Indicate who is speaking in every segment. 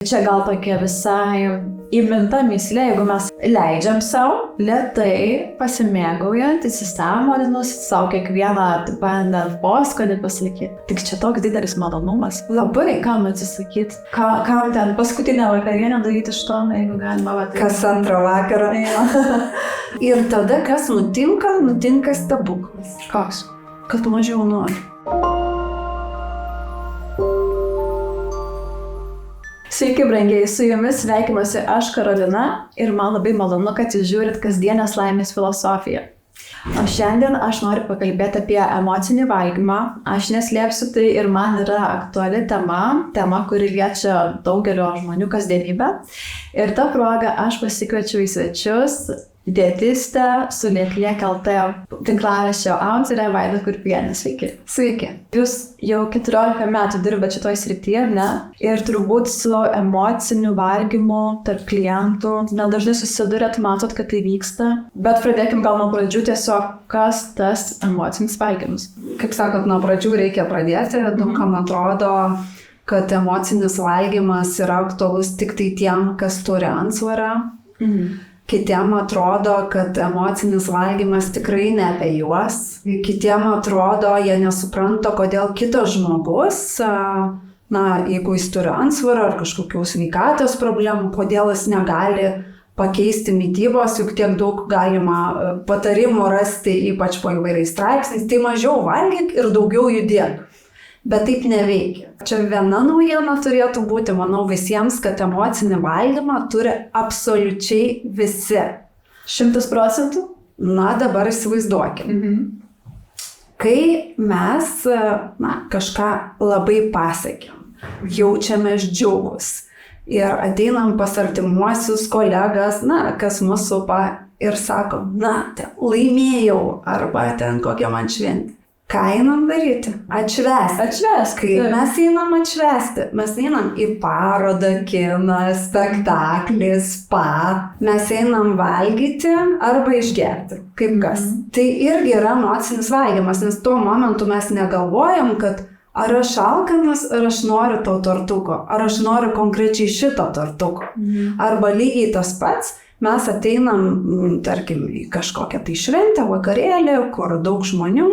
Speaker 1: Čia gal tokia visai įminta myslė, jeigu mes leidžiam savo lėtai pasimėgaujant, įsisamoninus savo kiekvieną bandant poskonį pasakyti. Tik čia toks didelis malonumas. Labai kam atsisakyti. Kam ten paskutinę vakarienę daryti iš to, jeigu galima.
Speaker 2: Kas antrą vakarą. Ir tada kas nutinka? Nutinka stebuklas.
Speaker 1: Koks?
Speaker 2: Kad mažiau nori.
Speaker 1: Sveiki, brangiai, su jumis sveikinuosi aš, Karolina, ir man labai malonu, kad jūs žiūrit kasdienės laimės filosofiją. O šiandien aš noriu pakalbėti apie emocinį valgymą. Aš neslėpsiu, tai ir man yra aktuali tema, kuri liečia daugelio žmonių kasdienybę. Ir tą progą aš pasikviečiau į svečius dietistę su Liekliek LT tinklaraščio autorę Vaida Kurpienė. Sveiki.
Speaker 2: Sveiki.
Speaker 1: Jūs jau 14 metų dirbate šitoj srityje, ne? Ir turbūt su emociniu valgymu tarp klientų nedažnai susidurėt, matot, kad tai vyksta. Bet pradėkim gal nuo pradžių tiesiog, kas tas emocinis valgymas.
Speaker 2: Kaip sakot, nuo pradžių reikia pradėti. Daugam atrodo, kad emocinis valgymas yra aktualus tik tai tiem, kas turi antsvorą. Kitiem atrodo, kad emocinis valgymas tikrai ne apie juos. Kitiem atrodo, jie nesupranta, kodėl kitas žmogus, jeigu jis turi antsvorą ar kažkokių sveikatos problemų, kodėl jis negali pakeisti mitybos, juk tiek daug galima patarimų rasti, ypač po įvairiais straipsniais, tai mažiau valgyk ir daugiau judėk. Bet taip neveikia. Čia viena naujiena turėtų būti, manau, visiems, kad emocinį valgymą turi absoliučiai visi.
Speaker 1: 100%?
Speaker 2: Na, dabar įsivaizduokim. Kai mes kažką labai pasiekėm, jaučiamės džiaugus ir ateinam pas artimuosius kolegas, kas mus supa ir sako, laimėjau, arba ten kokia man šventė. Ką einam daryti? Atšvęsti. Kai mes einam atšvęsti, mes einam į parodą, kiną, spektaklį, spa, mes einam valgyti arba išgerti. Kaip kas? Tai irgi yra emocinis valgymas, nes tuo momentu mes negalvojam, kad ar aš alkanas, ar aš noriu to tortuko, ar aš noriu konkrečiai šito tortuko. Arba lygiai tas pats, mes ateinam, tarkim, į kažkokią tai šventę, vakarėlį, kur daug žmonių.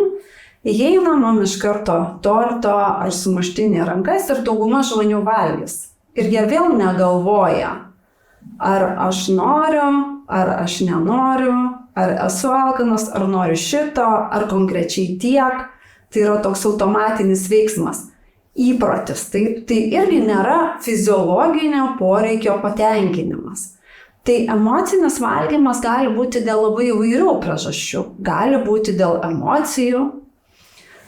Speaker 2: Įeinam iš karto torto ar sumuštinį rankas ir dauguma žmonių valgys. Ir jie vėl negalvoja, ar aš noriu, ar aš nenoriu, ar esu alkanas, ar noriu šito, ar konkrečiai tiek. Tai yra toks automatinis veiksmas. Įprotis. Tai irgi nėra fiziologinio poreikio patenkinimas. Tai emocinis valgymas gali būti dėl labai įvairių priežasčių. Gali būti dėl emocijų.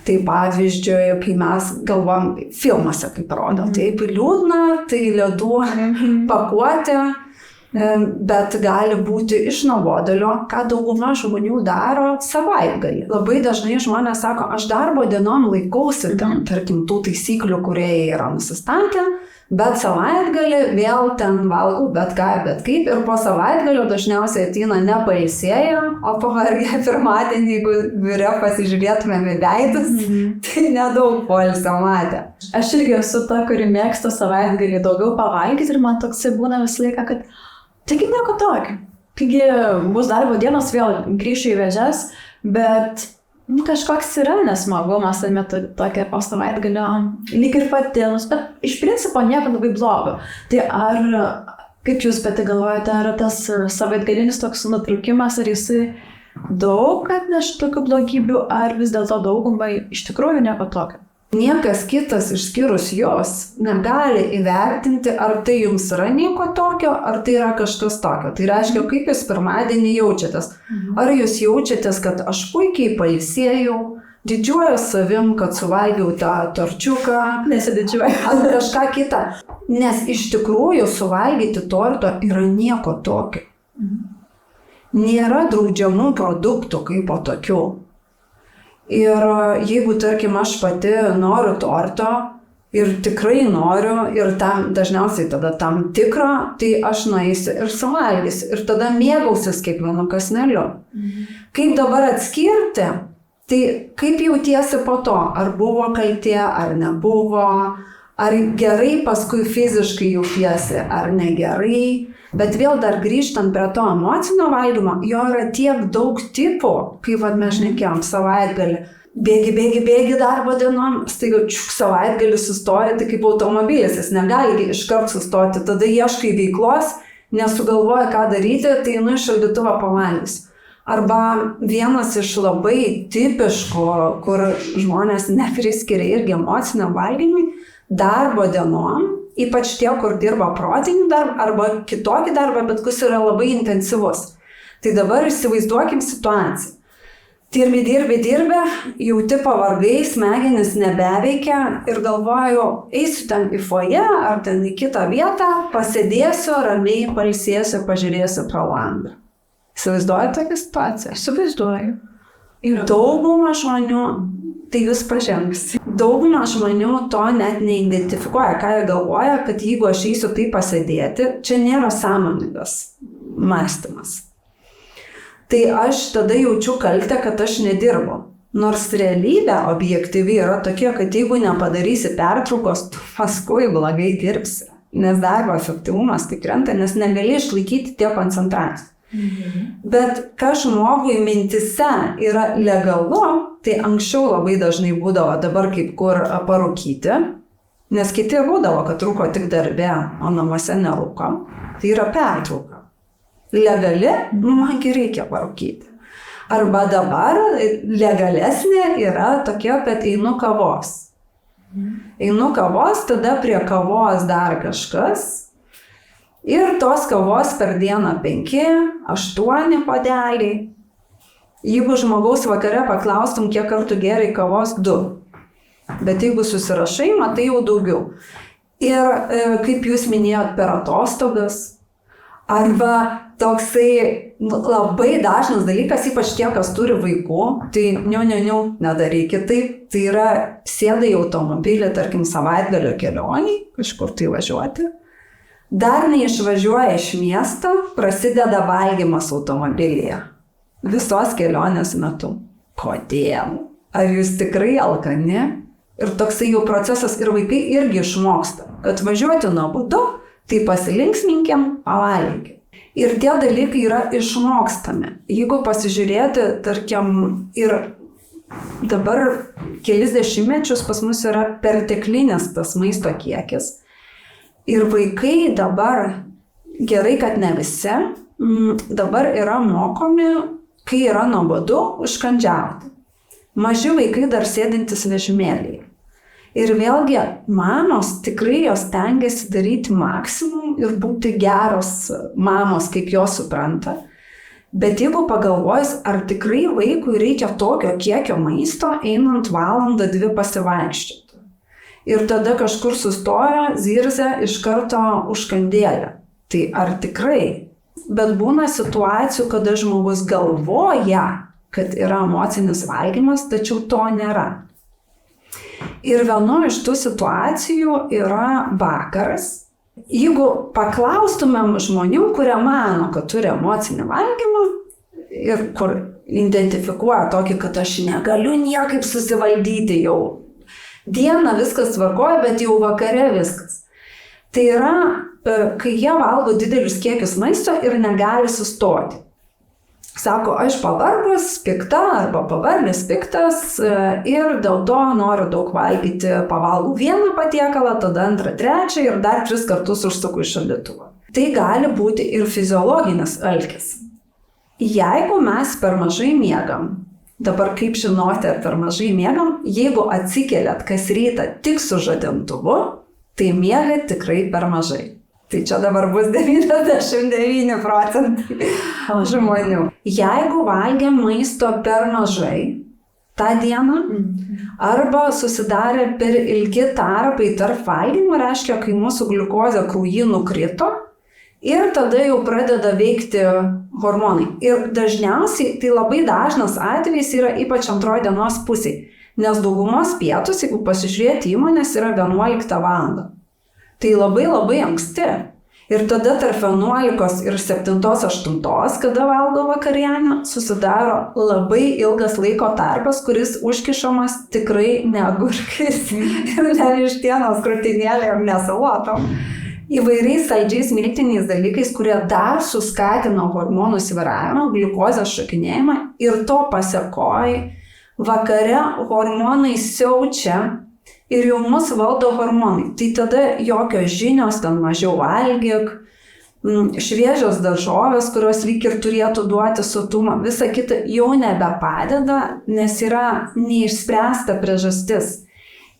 Speaker 2: Tai pavyzdžiui, kai mes galvom filmuose, kaip rodo, taip liūdna, tai ledų pakuotė, bet gali būti iš nuobodulio, ką dauguma žmonių daro savaitgalį. Labai dažnai žmonės sako, aš darbo dienom laikausi ten, tarkim, tų taisyklių, kurie yra nusistatę, bet savaitgalį vėl ten valgau bet ką, bet kaip. Ir po savaitgalio dažniausiai ateina nepailsėję, o pavargę pirmadienį, jeigu biure pasižiūrėtumėm į veidus, tai nedaug poilsio matė.
Speaker 1: Aš irgi esu ta, kuri mėgsta savaitgalį daugiau pavalgyti ir man toksai būna visą laiką, kad taigi nieko tokio. Taigi bus darbo dienos, vėl grįšiu į vėžes, bet kažkoks yra nesmagumas, tokia po savaitgalio lyg ir patinus, bet iš principo nieko labai blogo. Tai ar, kaip jūs pati galvojate, ar tas savaitgalinis toks nutraukimas, ar jisai daug atneš tokių blogybių, ar vis dėlto daugumai iš tikrųjų nieko tokio?
Speaker 2: Niekas kitas išskyrus jos negali įvertinti, ar tai jums yra nieko tokio, ar tai yra kažkas tokio. Tai reiškia, kaip jūs pirmadienį jaučiatės. Ar jūs jaučiatės, kad aš puikiai pailsėjau, didžiuoju savim, kad suvalgiau tą torčiuką,
Speaker 1: nesididžiuoju,
Speaker 2: ar kažką kitą. Nes iš tikrųjų suvalgyti torto yra nieko tokio. Nėra draudžiamų produktų kaip po tokių. Ir jeigu, tarkim, aš pati noriu torto ir tikrai noriu ir tam dažniausiai tada tam tikro, tai aš nueisiu ir suvalgysiu ir tada mėgausis kiekvienu kąsneliu. Kaip dabar atskirti, tai kaip jautiesi po to, ar buvo kaltė, ar nebuvo, Ar gerai paskui fiziškai jautiesi, ar negerai. Bet vėl dar grįžtant prie to emocinio valgymo, jo yra tiek daug tipų, kaip mes šnekėjom savaitgalį. Bėgi darbo dienom, staiga savaitgalį sustoja, tai kaip automobilis, jis negali iškart sustoti, tada ieškai veiklos, nesugalvoja ką daryti, tai iš šaldytuvo pavalgys. Arba vienas iš labai tipiškų, kur žmonės nepriskiria irgi emociniam valgymui, darbo dienom, ypač tie, kur dirba protinį darbą arba kitokį darbą, bet kuris yra labai intensyvus. Tai dabar įsivaizduokim situaciją. Dirbi, jauti pavargai, smegenis nebeveikia ir galvoju, eisiu ten į foje ar ten į kitą vietą, pasėdėsiu, ramiai pailsėsiu, pažiūrėsiu pro langą. Įsivaizduoju tokią situaciją?
Speaker 1: Įsivaizduoju.
Speaker 2: Ir dauguma žmonių, tai jūs pažengs, dauguma žmonių to net neidentifikuoja, ką jie galvoja, kad jeigu aš eisiu tai pasėdėti, čia nėra sąmoningas mąstymas. Tai aš tada jaučiu kaltę, kad aš nedirbu. Nors realybė objektyvi yra tokia, kad jeigu nepadarysi pertraukos, tu paskui blogai dirbsi. Nes darbo efektyvumas tai krenta, nes negali išlaikyti tiek koncentracijos. Bet kas žmogui mintise yra legalu, tai anksčiau labai dažnai būdavo dabar kaip kur parūkyti, nes kiti būdavo, kad rūko tik darbe, o namuose nerūko. Tai yra pertrauka. Legali, mangi reikia parūkyti. Arba dabar legalesnė yra tokia, kad einu kavos. Einu kavos, tada prie kavos dar kažkas. Ir tos kavos per dieną 5-8 puodeliai. Jeigu žmogaus vakare paklaustum, kiek kartų gerai kavos, 2. Bet jeigu susirašai, matai jau daugiau. Ir kaip jūs minėjot, per atostogas. Arba toksai labai dažnas dalykas, ypač tie, kas turi vaikų, tai nedarykit taip. Tai yra sėda į automobilį, tarkim, savaitgalio kelionį, kažkur tai važiuoti. Dar neišvažiuoja iš miesto, prasideda valgymas automobilyje. Visos kelionės metu. Kodėl? Ar jūs tikrai alkani? Ir toksai jau procesas ir vaikai irgi išmoksta, kad važiuoti nuobodu, tai pasilinksminkim, pavalgykim. Ir tie dalykai yra išmokstami. Jeigu pasižiūrėti, tarkim, ir dabar kelis dešimtmečius pas mus yra perteklinis tas maisto kiekis. Ir vaikai dabar, gerai, kad ne visi, dabar yra mokomi, kai yra nuobodu, užkandžiauti. Maži vaikai dar sėdintys vežimėlyje. Ir vėlgi, mamos tikrai jos stengiasi daryti maksimum ir būti geros mamos, kaip jos supranta. Bet jeigu pagalvojus, ar tikrai vaikui reikia tokio kiekio maisto, einant 1-2 pasivaikščioti. Ir tada kažkur sustoja, zirzia iš karto užkandėlę. Tai ar tikrai? Bet būna situacijų, kada žmogus galvoja, kad yra emocinis valgymas, tačiau to nėra. Ir viena iš tų situacijų yra vakaras. Jeigu paklaustumėm žmonių, kurie mano, kad turi emocinį valgymą ir kur identifikuoja tokį, kad aš negaliu niekaip susivaldyti jau. Dieną viskas tvarkoja, bet jau vakare viskas. Tai yra, kai jie valgo didelius kiekius maisto ir negali sustoti. Sako, aš pavargus, pikta arba pavargęs piktas ir dėl to noriu daug valgyti, pavalgau vieną patiekalą, tada 2, 3 ir dar 3 kartus užsuku iš šaldytuvo. Tai gali būti ir fiziologinis alkis. Jeigu mes per mažai miegam, dabar kaip žinoti, ar per mažai miegam, jeigu atsikeliat kas rytą tik su žadintuvu, tai miegat tikrai per mažai. Tai čia dabar bus 99% žmonių. Jeigu valgėm maisto per mažai tą dieną, arba susidarė per ilgi tarpai tarp valgymų, reiškia, kai mūsų gliukozė kraujy nukrito ir tada jau pradeda veikti hormonai. Ir dažniausiai, tai labai dažnas atvejis yra ypač antroji dienos pusėje, nes daugumos pietus, jeigu pasižiūrėti įmonės, yra 11 val. Tai labai anksti. Ir tada tarp 11 ir 7-8, kada valgo vakarienę, susidaro labai ilgas laiko tarpas, kuris užkišamas tikrai ne agurkais ir ne vištienos krūtinėlė ir nesalotom. Įvairiais saldžiais miltiniais dalykais, kurie dar suskatino hormonų svyravimą, gliukozės šokinėjimą ir to pasekoj vakare hormonai siaučia ir jau mus valdo hormonai. Tai tada jokios žinios, ten mažiau valgyk, šviežios daržovės, kurios lyg ir turėtų duoti sotumą, visa kita jau nebepadeda, nes yra neišspręsta priežastis.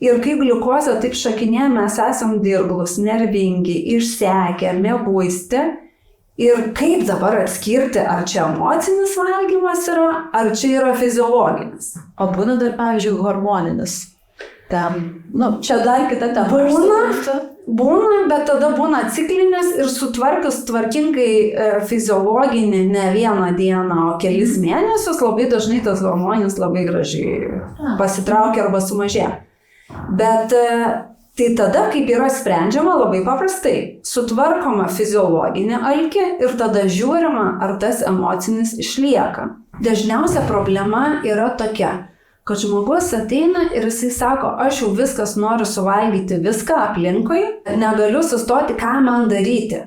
Speaker 2: Ir kai gliukozė taip šakinė, mes esam dirglus, nervingi, išsekę, mieguisti. Ir kaip dabar atskirti, ar čia emocinis valgymas yra, ar čia yra fiziologinis?
Speaker 1: O būna dar, pavyzdžiui, hormoninis. Čia dar kita tema.
Speaker 2: Būna, bet tada būna ciklinis ir sutvarkius tvarkingai fiziologinį ne vieną dieną, o kelis mėnesius, labai dažnai tas hormoninis labai gražiai pasitraukia arba sumažėja. Bet tai tada, kaip yra sprendžiama, labai paprastai. Sutvarkoma fiziologinė alkį ir tada žiūrima, ar tas emocinis išlieka. Dažniausia problema yra tokia, kad žmogus ateina ir jisai sako, aš jau viskas noriu suvalgyti viską aplinkui, negaliu sustoti, ką man daryti.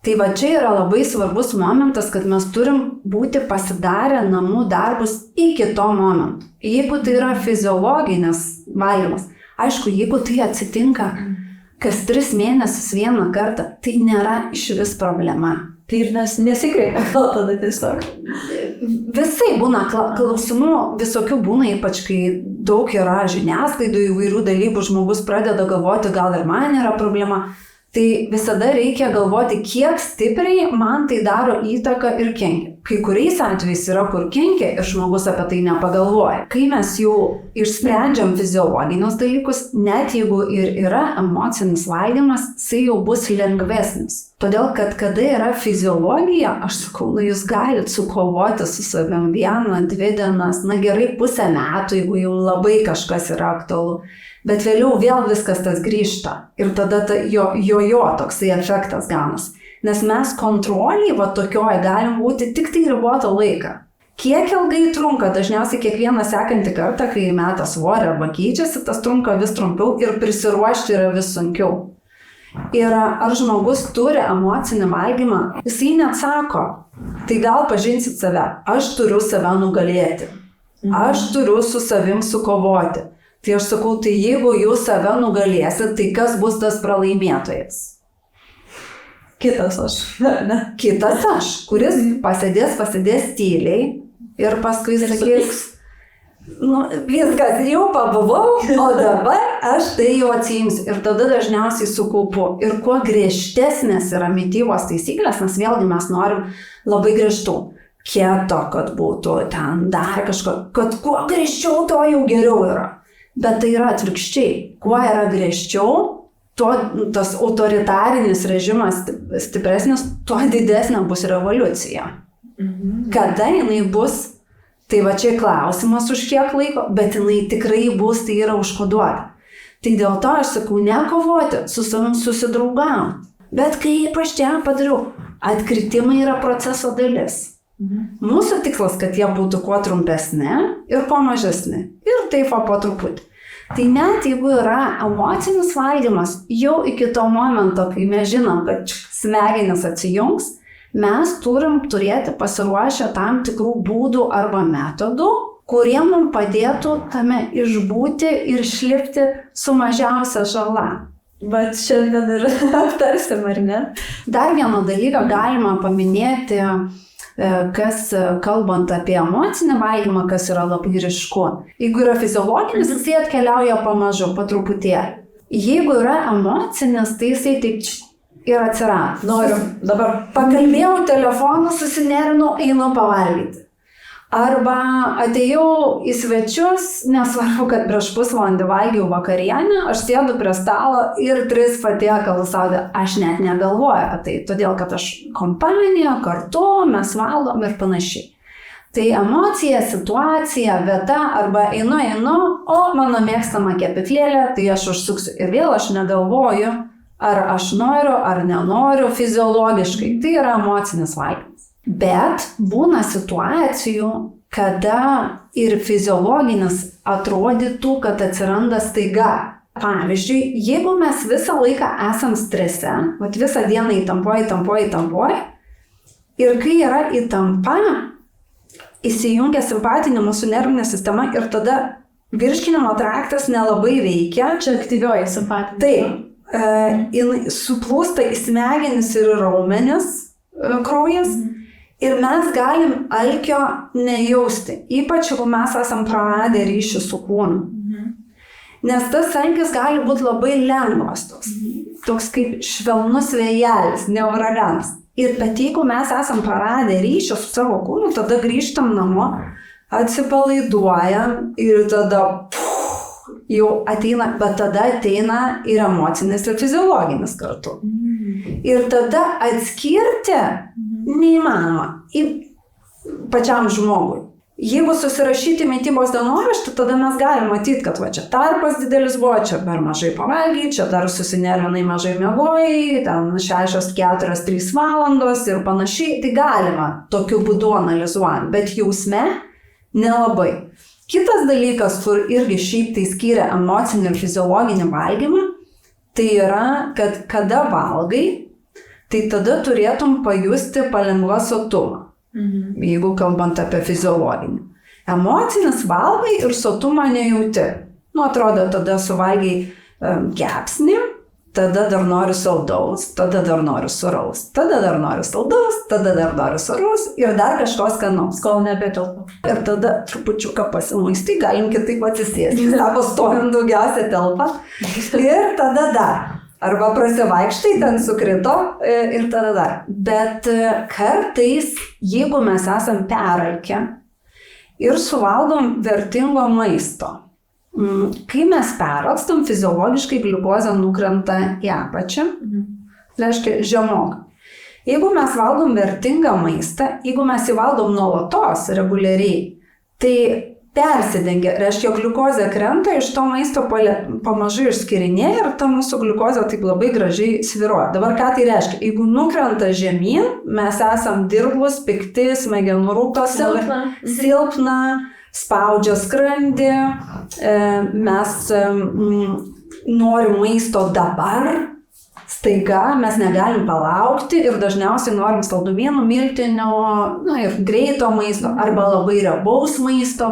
Speaker 2: Tai va čia yra labai svarbus momentas, kad mes turim būti pasidarę namų darbus iki to momento. Jeigu tai yra fiziologinis valgymas, aišku, jeigu tai atsitinka kas 3 mėnesius vieną kartą, tai nėra išvis problema.
Speaker 1: Tai ir nesikreipia tada tiesiog.
Speaker 2: Visai būna klausimų, visokių būna, ypač kai daug yra žiniasklaidų įvairių dalykų, žmogus pradeda galvoti, gal ir man yra problema. Tai visada reikia galvoti, kiek stipriai man tai daro įtaką ir kenkia. Kai kuriais atvejais yra, kur kenkia ir žmogus apie tai nepagalvoja. Kai mes jau išsprendžiam fiziologinius dalykus, net jeigu ir yra emocinis valgymas, jisai jau bus lengvesnis. Todėl, kad kada yra fiziologija, aš sakau, jūs galite sukovoti su savim 1-2 dienas, gerai pusę metų, jeigu jau labai kažkas yra aktualu. Bet vėliau vėl viskas tas grįžta ir tada jo toksai efektas gaunas. Nes mes kontroliai tokioj galim būti tik tai ribotą laiką. Kiek ilgai trunka, dažniausiai kiekvieną sekantį kartą, kai meta svorį arba keičiasi, tas trunka vis trumpiau ir prisiruošti yra vis sunkiau. Ir ar žmogus turi emocinį valgymą, jisai neatsako, tai gal pažinsit save, aš turiu save nugalėti, aš turiu su savim sukovoti. Tai aš sakau, tai jeigu jūs save nugalėsit, tai kas bus tas pralaimėtojas?
Speaker 1: Kitas aš.
Speaker 2: Kitas aš, kuris pasėdės tyliai ir paskui sakys, viskas jau pabuvau, o dabar aš tai jau atsiimsiu. Ir tada dažniausiai sukaupu. Ir kuo griežtesnės yra mitybos taisyklės, nes vėlgi mes norim labai griežtų. Keto, kad būtų ten dar kažko, kad kuo griežčiau, to jau geriau yra. Bet tai yra atvirkščiai. Kuo yra griežčiau, tuo tas autoritarinis režimas stipresnis, tuo didesnė bus revoliucija. Kada jinai bus, tai va čia klausimas už kiek laiko, bet jinai tikrai bus, tai yra užkoduota. Tai dėl to aš sakau, nekovoti, su savim susidraugauti. Bet kaip aš čia padariau, atkritimai yra proceso dalis. Mūsų tikslas, kad jie būtų kuo trumpesni ir kuo mažesni. Ir taip po truputį. Tai net jeigu yra emocinis valgymas, jau iki to momento, kai mes žinom, kad smegenis atsijungs, mes turim turėti pasiruošę tam tikrų būdų arba metodų, kurie mums padėtų tame išbūti ir išlipti su mažiausia žala.
Speaker 1: Bet šiandien ir aptarsim, ar ne?
Speaker 2: Dar vieną dalyką galima paminėti, kas kalbant apie emocinį valgymą, kas yra labai ryšku. Jeigu yra fiziologinis, jisai atkeliauja pamažu, po truputėlį. Jeigu yra emocinis, tai jisai taip ir atsirado.
Speaker 1: Noriu dabar
Speaker 2: pakalbėjau telefonu, susinerinau, einu pavalgyti. Arba atėjau į svečius, nesvarbu, kad prieš pusvalandį valgiau vakarienę, aš sėdu prie stalo ir 3 patiekalus saudė. Aš net negalvoju apie tai, todėl kad aš kompanija, kartu, mes valgom ir panašiai. Tai emocija, situacija, vieta arba einu, o mano mėgstama kepyklėlė, tai aš užsuksiu. Ir vėl aš negalvoju ar aš noriu, ar nenoriu, fiziologiškai. Tai yra emocinis valgymas. Bet būna situacijų, kada ir fiziologinis atrodytų, kad atsiranda staiga. Pavyzdžiui, jeigu mes visą laiką esam strese, visą dieną įtampoji, ir kai yra įtampa, įsijungia simpatinė mūsų nervinė sistema ir tada virškinimo traktas nelabai veikia.
Speaker 1: Čia aktyvioji simpatinė.
Speaker 2: Taip, suplūsta į smegenis ir raumenis kraujas ir mes galim alkio nejausti, ypač jeigu mes esam praradę ryšį su kūnu. Nes tas alkis gali būti labai lengvas, toks kaip švelnus vėjelis, neuralenas. Bet jeigu mes esam praradę ryšį su savo kūnu, tada grįžtam namo, atsipalaiduojam ir tada jau ateina, bet tada ateina ir emocinis, ir fiziologinis kartu. Ir tada atskirti neįmanoma pačiam žmogui. Jeigu susirašyti mitybos dienoraštį, tada mes galim matyti, kad čia tarpas didelis buvo, čia per mažai pavalgiai, čia dar susinervinai mažai miegojai, ten 6-4-3 valandos ir panašiai. Tai galima tokiu būdu analizuojant, bet jausme nelabai. Kitas dalykas, kur irgi šiaip tai skiria emocinį ir fiziologinį valgymą, tai yra, kad kada valgai, tai tada turėtum pajusti palengvą sotumą. Jeigu kalbant apie fiziologinį. Emocinis valgai ir sotumą nejauti. Atrodo, tada suvalgiai kepsnį, tada dar noriu saldaus, tada dar noriu sūraus, tada dar noriu saldaus, tada dar noriu sūraus ir dar kažkos skanaus.
Speaker 1: Kol nebetelpa.
Speaker 2: Ir tada trupučiuką pasimuisti, galim kitaip atsisėsti. Sako, stovim daugiausia telpa. Ir tada dar. Arba prasivaikštai, ten sukrito ir tada dar. Bet kartais, jeigu mes esam peralkę ir suvalgom vertingo maisto, kai mes peralkstam, fiziologiškai gliukozė nukrenta į apačią, reiškia žemok. Jeigu mes valgom vertingą maistą, jeigu mes jį valgom nuolatos, reguliariai, tai persidengia, reiškia, gliukozė krenta, iš to maisto pamažu išskirinėja ir ta mūsų gliukozė taip labai gražiai svyruoja. Dabar ką tai reiškia? Jeigu nukrenta žemyn, mes esam dirglus, pikti, smegenų rūkas, silpna, spaudžia skrandį, mes norim maisto dabar, staiga, mes negalim palaukti ir dažniausiai norim saldumynų, miltinio ir greito maisto arba labai riebaus maisto,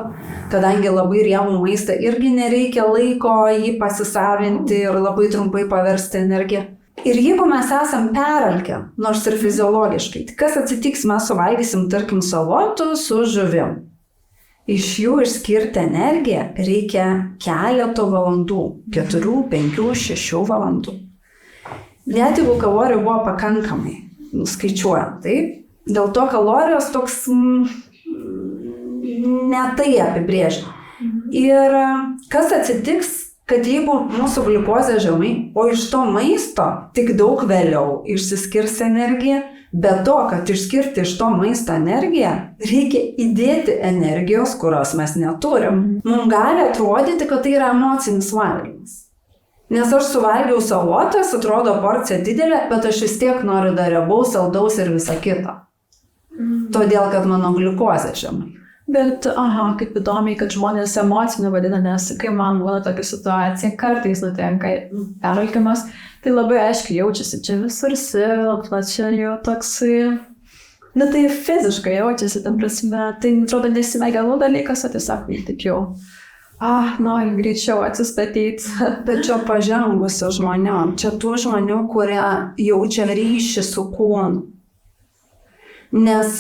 Speaker 2: kadangi labai riebų maistą irgi nereikia laiko jį pasisavinti ir labai trumpai paversti energiją. Ir jeigu mes esam peralkę, nors ir fiziologiškai, tai kas atsitiks, mes suvalgysim, tarkim, salotų su žuvim. Iš jų išskirti energiją reikia keleto valandų, 4, 5, 6 valandų. Net jeigu kalorijų buvo pakankamai, skaičiuojant, taip, dėl to kalorijos toks netai apibrėžia. Ir kas atsitiks, kad jeigu mūsų gliukozė žemai, o iš to maisto tik daug vėliau išsiskirs energija, be to, kad išskirti iš to maisto energiją, reikia įdėti energijos, kurios mes neturim. Mums gali atrodyti, kad tai yra emocinis valgymas. Nes aš suvalgiau salotas, atrodo porcija didelė, bet aš vis tiek noriu dar riebaus, saldaus ir visą kitą. Todėl, kad mano gliukozė žemai.
Speaker 1: Bet, kaip įdomiai, kad žmonės emocinį vadina, nes kai man būna tokia situacija, kartais nutinka peralkimas, tai labai aiškiai jaučiasi, čia visur silpna, čia jau toksai, tai fiziškai jaučiasi, tam prasme, tai atrodo nesimegelų dalykas, o tiesiog taip jau. Noriu greičiau atsistatyti.
Speaker 2: Bet čia pažengusių žmonių, čia tų žmonių, kurie jaučia ryšį su kūnu. Nes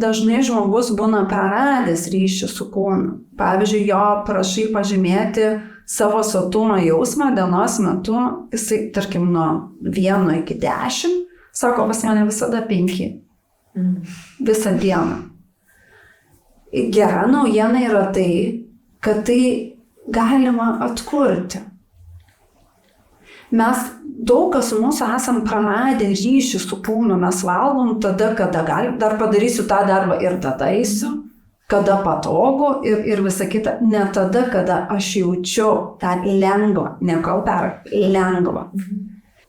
Speaker 2: dažnai žmogus būna praradęs ryšį su kūnu. Pavyzdžiui, jo prašai pažymėti savo sotumo jausmą dienos metu, jisai, tarkim, nuo 1 iki 10, sako, pas mane visada 5. Visą dieną. Gera naujiena yra tai, kad tai galima atkurti. Mes daug kas mūsų esam praradę ryšį su kūnu, mes valgom tada, kada galim, dar padarysiu tą darbą ir tada eisiu, kada patogu ir visa kita, ne tada, kada aš jaučiu tą lengvą, lengvą.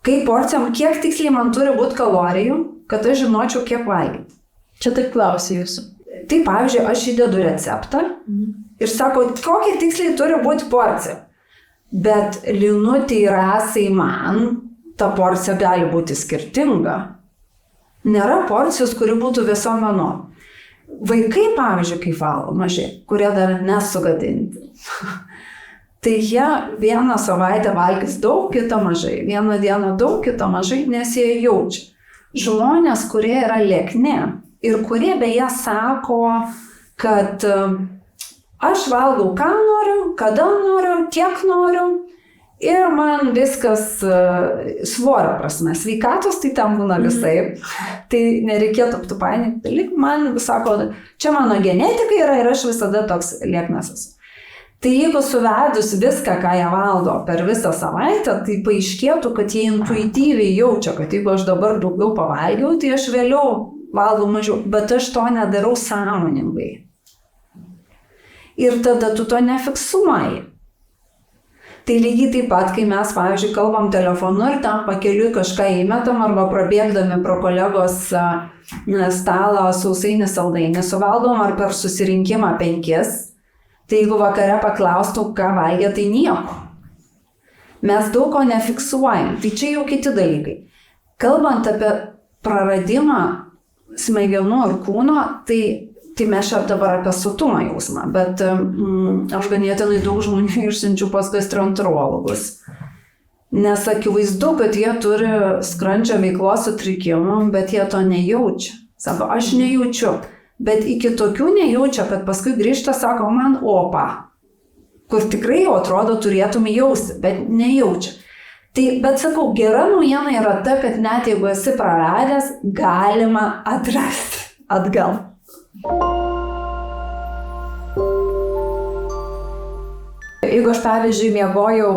Speaker 2: Kaip porcijom, kiek tiksliai man turi būti kalorijų, kad aš žinočiau, kiek valgyti.
Speaker 1: Čia taip klausiu jūsų.
Speaker 2: Tai pavyzdžiui, aš įdedu receptą ir sako, kokia tiksliai turi būti porcija. Bet Linutei, Rasai, man ta porcija gali būti skirtinga. Nėra porcijos, kuri būtų visom vienom. Vaikai, pavyzdžiui, kai valgo mažai, kurie dar nesugadinti. Tai jie vieną savaitę valgys daug, kitą mažai. Vieną dieną daug, kitą mažai, nes jie jaučia. Žmonės, kurie yra liekni ir kurie beje sako, kad aš valgau ką noriu, kada noriu, tiek noriu ir man viskas svorio prasme. Sveikatos tai tam būna visai. Tai nereikėtų aptupainyti dalykų. Man sako, čia mano genetika yra ir aš visada toks lieknas esu. Tai jeigu suvedus viską, ką jie valgo per visą savaitę, tai paaiškėtų, kad jie intuityviai jaučia, kad jeigu aš dabar daugiau pavalgiau, tai aš vėliau valgau mažiau, bet aš to nedarau sąmoningai. Ir tada tu to nefiksuoji. Tai lygiai taip pat, kai mes, pavyzdžiui, kalbam telefonu ir tam pakeliui kažką įmetam arba prabėgdami pro kolegos stalą sausainį saldainį suvalgom ar per susirinkimą 5, tai jeigu vakare paklaustų, ką valgė, tai nieko. Mes daug ko nefiksuojam, tai čia jau kiti dalykai. Kalbant apie praradimą smegenų ir kūno, tai mes čia dabar apie sotumo jausmą, bet aš ganėtinai daug žmonių išsiunčiu pas gastroenterologus. Nes akivaizdu, kad jie turi skrandžio veiklos sutrikimų, bet jie to nejaučia. Sako, aš nejaučiu, bet iki tokių nejaučia, kad paskui grįžta, sako, man opa, kur tikrai atrodo turėtum jausti, bet nejaučia. Tai, bet sakau, gera naujiena yra ta, kad net jeigu esi praradęs, galima atrasti atgal.
Speaker 1: Jeigu aš, pavyzdžiui, miegojau,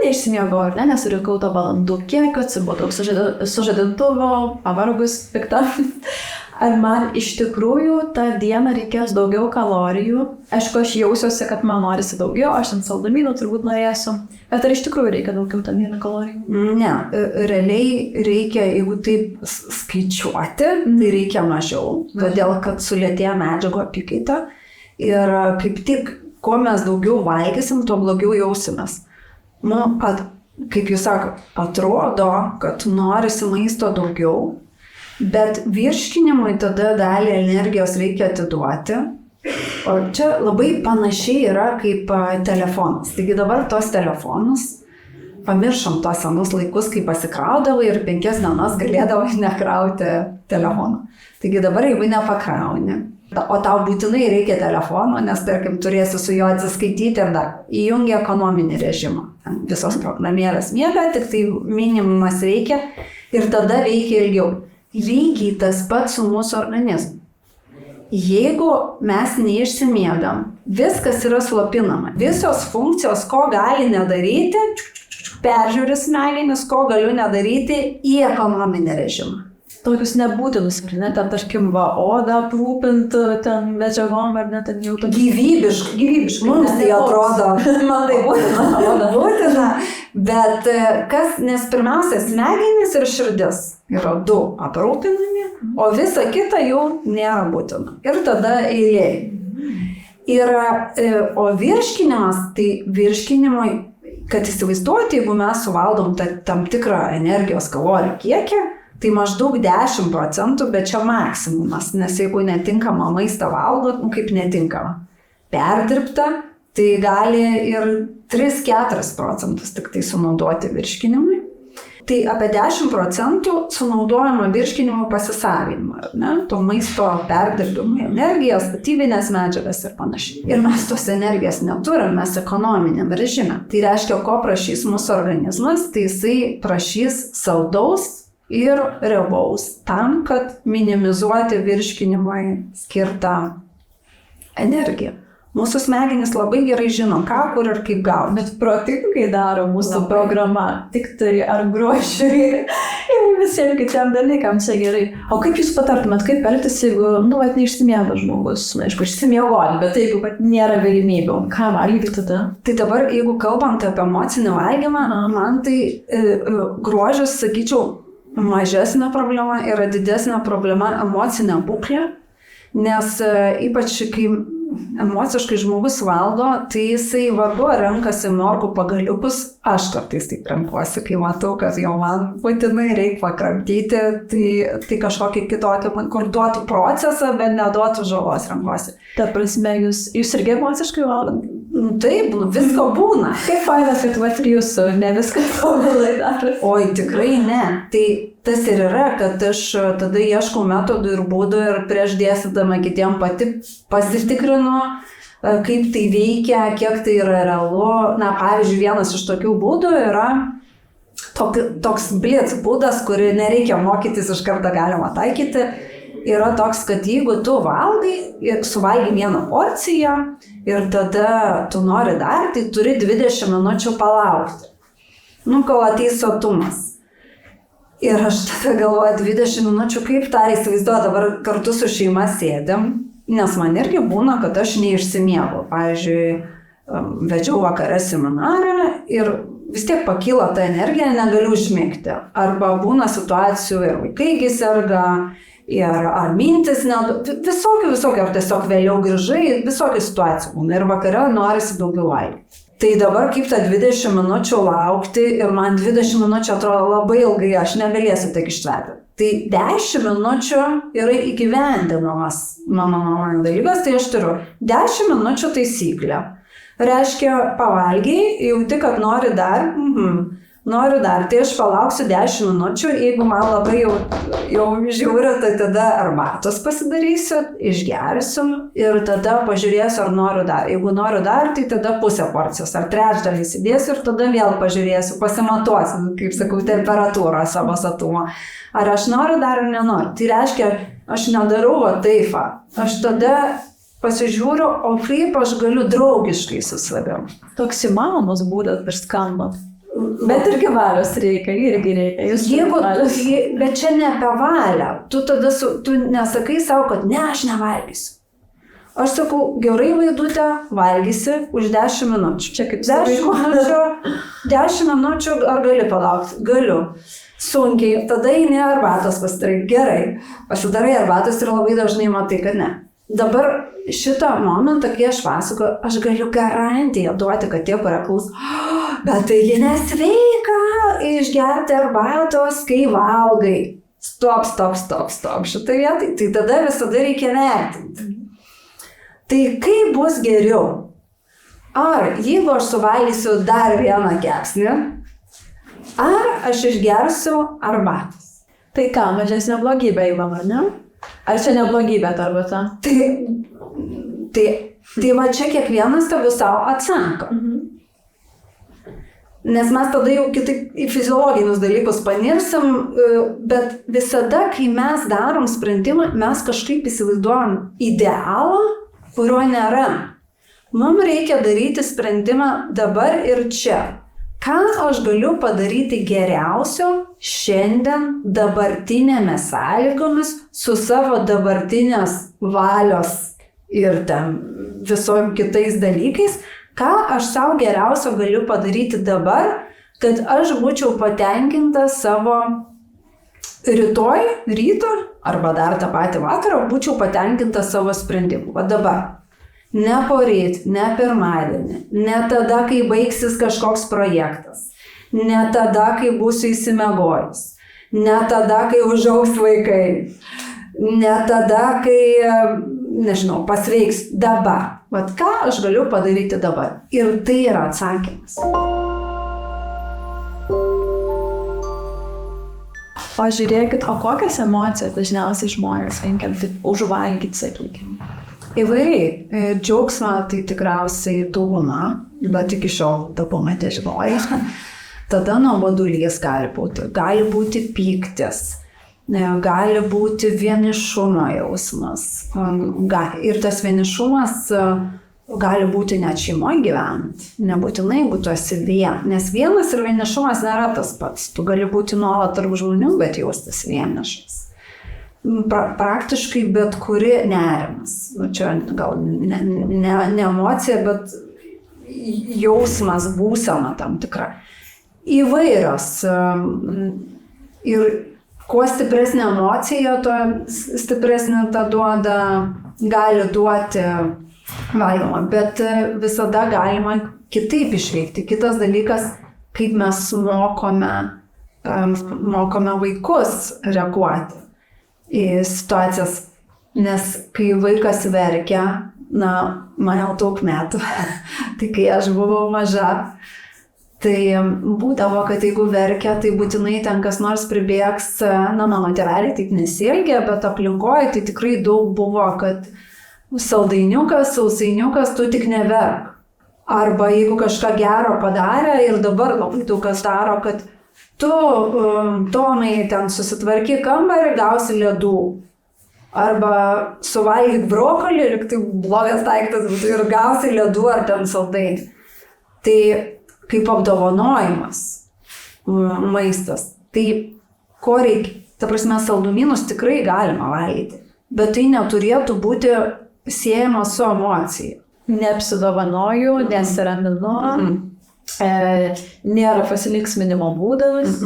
Speaker 1: neišsimiegojau, nesurinkau to valandų kiekio, atsibudau sužadintuvo, pavargus, pikta. Ar man iš tikrųjų tą dieną reikės daugiau kalorijų? Aišku, aš jausiuosi, kad man norisi daugiau, aš ant saldumynų turbūt norėsiu. Bet ar iš tikrųjų reikia daugiau tą dieną kalorijų?
Speaker 2: Ne, realiai reikia, jeigu taip skaičiuoti, tai reikia mažiau, todėl kad sulėtėja medžiagų apykaita. Ir kaip tik, kuo mes daugiau valgysim, tuo blogiau jausimės. Kaip jūs sako, atrodo, kad norisi maisto daugiau, bet virškinimui tada dalį energijos reikia atiduoti. O čia labai panašiai yra kaip telefonas. Taigi dabar tos telefonus, pamiršom tos senus laikus, kai pasikraudavai ir 5 dienas galėdavai nekrauti telefoną. Taigi dabar jeigu nepakrauni, o tau būtinai reikia telefono, nes tarkim turėsi su juo atsiskaityti ir dar įjungia ekonominį režimą. Visos programėlės miega, tik tai minimumas reikia ir tada veikia ilgiau. Lygiai tas pats su mūsų organizmu. Jeigu mes neišsimiegam, viskas yra slopinama. Visos funkcijos, ko gali nedaryti, peržiūri smegenis, ko galiu nedaryti į ekonominį režimą.
Speaker 1: Tokius nebūtinus, ne, ten, tarkim, odą aprūpinti, ten medžiagom, ar net ten jau to
Speaker 2: gyvybiškai. Mums tai atrodo, man tai būtina. Bet nes pirmiausia, smegenys ir širdis yra 2 aprūpinami, o visa kita jau nėra būtina. Ir tada eilė. O virškinimas, tai virškinimui, kad įsivaizduoti, jeigu mes suvaldom tam tikrą energijos kalorijų kiekį, tai maždaug 10%, bet čia maksimumas, nes jeigu netinkama maistą valgot, kaip netinkama, perdirbta, tai gali ir 3-4% tik tai sunaudoti virškinimui. Tai apie 10% sunaudojama virškinimo pasisavinimą, to maisto perdirbimui, energiją, statybinės medžiagas ir panašiai. Ir mes tos energijos neturim, mes ekonominiam režime. Tai reiškia, ko prašys mūsų organizmas, tai jisai prašys saldaus ir riebaus, tam, kad minimizuoti virškinimui skirtą energiją. Mūsų smegenys labai gerai žino, ką, kur ir kaip gauti.
Speaker 1: Bet protingai daro mūsų programa, tik tai ar grožiui ir visiems kitiem dalykam čia gerai. O kaip jūs patartumėt, kaip elgtis, jeigu, neišsimiega žmogus, aišku, išsimiegoti, bet jeigu nėra galimybių, ką valgyti tada?
Speaker 2: Tai dabar, jeigu kalbant apie emocinį valgymą, man tai grožis, sakyčiau, mažesnė problema yra didesnė problema emocinė būklė, nes ypač kai emociškai žmogus valgo, tai jisai vargu renkasi morkų pagaliukus, aš kartais taip renkuosi, kai matau, kad jau man būtinai reikia pakramtyti, tai kažkokį kitokį, kur duotų procesą, bet neduotų žalos renkuosi.
Speaker 1: Ta prasme, jūs irgi emociškai valgot?
Speaker 2: Taip, visko būna.
Speaker 1: Kaip fainas, kad jūsų ne viską tobulai daro.
Speaker 2: Oi, tikrai ne. Tai tas ir yra, kad aš tada ieškau metodų ir būdų ir prieš dėstydama kitiem pati pasitikrinu, kaip tai veikia, kiek tai yra realu. Na, pavyzdžiui, vienas iš tokių būdų yra toks blitz būdas, kurį nereikia mokytis, iš karto galima taikyti. Yra toks, kad jeigu tu valgai, suvalgai vieną porciją ir tada tu nori dar, tai turi 20 minučių palaukti. Kol ateis sotumas. Ir aš tada galvoju, 20 minučių, kaip tą įsivaizduoju, dabar kartu su šeima sėdėm, nes man irgi būna, kad aš neišsimiegu. Pavyzdžiui, vedžiau vakare seminarą ir vis tiek pakyla ta energija, negaliu užmigti. Arba būna situacijų ir vaikai serga, ir ar mintis, visokių, ar tiesiog vėliau grįžai, visokių situacijų būna ir vakare norisi daugiau valgyti. Tai dabar kaip tą 20 minučių laukti ir man 20 minučių atrodo labai ilgai, aš negalėsiu tik ištverti. Tai 10 minučių yra įgyvendinamas mano dalykas, tai aš turiu 10 minučių taisyklę. Reiškia, pavalgiai, jauti, kad nori dar, tai aš palauksiu 10 minučių, jeigu man labai jau žiūri, tai tada arbatos pasidarysiu, išgersiu ir tada pažiūrėsiu, ar noriu dar. Jeigu noriu dar, tai tada pusę porcijos ar trečdalį įsidėsiu ir tada vėl pažiūrėsiu, pasimatuosiu, kaip sakau, temperatūrą savo sotumo. Ar aš noriu dar ar nenoriu. Tai reiškia, aš nedarau taip, aš tada pasižiūriu, o kaip aš galiu draugiškai su savim.
Speaker 1: Toks įmanomas būdas ir skamba. Bet irgi valios reikia.
Speaker 2: Bet čia ne apie valią. Tu tada tu nesakai savo, kad ne, aš nevalgysiu. Aš sakau, gerai Vaidutė, valgysi už 10 minučių.
Speaker 1: Čia kaip
Speaker 2: 10 minučių ar gali palaukti? Galiu. Sunkiai. Tada eini arbatos pasidarai. Gerai. Pasidarai arbatos ir labai dažnai matai, kad ne. Dabar šitą momentą, kai aš pasakoju, aš galiu garantiją duoti, kad tie, kurie klaus, bet tai nesveika išgerti arbatos, kai valgai. Stop. Šitai vietai, tai tada visada reikia vertinti. Tai kaip bus geriau? Ar jeigu aš suvalgysiu dar vieną kepsnį, ar aš išgersiu arbatos?
Speaker 1: Tai ką, mažesnė blogybė įmama, ne? Ar čia neblogybė ta arbata?
Speaker 2: Tai va čia kiekvienas tada savo atsako. Nes mes tada jau kitaip į fiziologinius dalykus panirsim, bet visada, kai mes darom sprendimą, mes kažkaip įsivaizduojam idealą, kurio nėra. Mums reikia daryti sprendimą dabar ir čia. Ką aš galiu padaryti geriausio šiandien dabartinėmis sąlygomis su savo dabartinės valios ir ten visom kitais dalykais, ką aš savo geriausio galiu padaryti dabar, kad aš būčiau patenkinta savo ryto arba dar tą patį vakarą, būčiau patenkinta savo sprendimu. Va dabar. Ne poryt, ne pirmadienį, ne tada, kai baigsis kažkoks projektas, ne tada, kai būsiu įsimiegojus, ne tada, kai užaugs vaikai, ne tada, kai, nežinau, pasveiks dabar. Vat ką aš galiu padaryti dabar? Ir tai yra atsakymas.
Speaker 1: O žiūrėkit, o kokias emocijas dažniausiai žmonės vengia užvalgyti, sakykime?
Speaker 2: Įvairiai. Džiaugsmą tai tikriausiai dauguma, bet iki šiol dauguma nežinoja. Tada nuobodulys gali būti pyktis, gali būti vienišumo jausmas. Ir tas vienišumas gali būti net šeimoje gyvenant, nebūtinai, jeigu tu esi vienas, nes vienas ir vienišumas nėra tas pats, tu gali būti nuolat tarp žmonių, bet jaustis vienišas. Praktiškai bet kuri nerimas, čia gal ne emocija, bet jausmas, būsena tam tikra. Įvairios. Ir kuo stipresnė emocija, tuo stipresnė ta duoda, gali duoti valgymą, bet visada galima kitaip išveikti. Kitas dalykas, kaip mes mokome vaikus reaguoti į situacijas, nes kai vaikas verkia, man jau daug metų, tai kai aš buvau maža, tai būdavo, kad jeigu verkia, tai būtinai ten kas nors pribėgs, mano tėveliai taip nesielgia, bet aplinkoje tai tikrai daug buvo, kad saldainiukas, sausainiukas, tu tik neverk. Arba jeigu kažką gero padarė ir dabar labai daug kas daro, kad tu, Tomai, ten susitvarky kambarį, gausi ledų. Arba suvalgyk brokolį ir tai blogas daiktas būtų ir gausi ledų ar ten saldainį. Tai kaip apdovanojimas maistas. Tai ko reikia? Ta prasme, saldumynus tikrai galima valgyti, bet tai neturėtų būti siejama su emocija.
Speaker 1: Neapsidovanoju, nesiraminu, nėra pasiliksminimo būdas.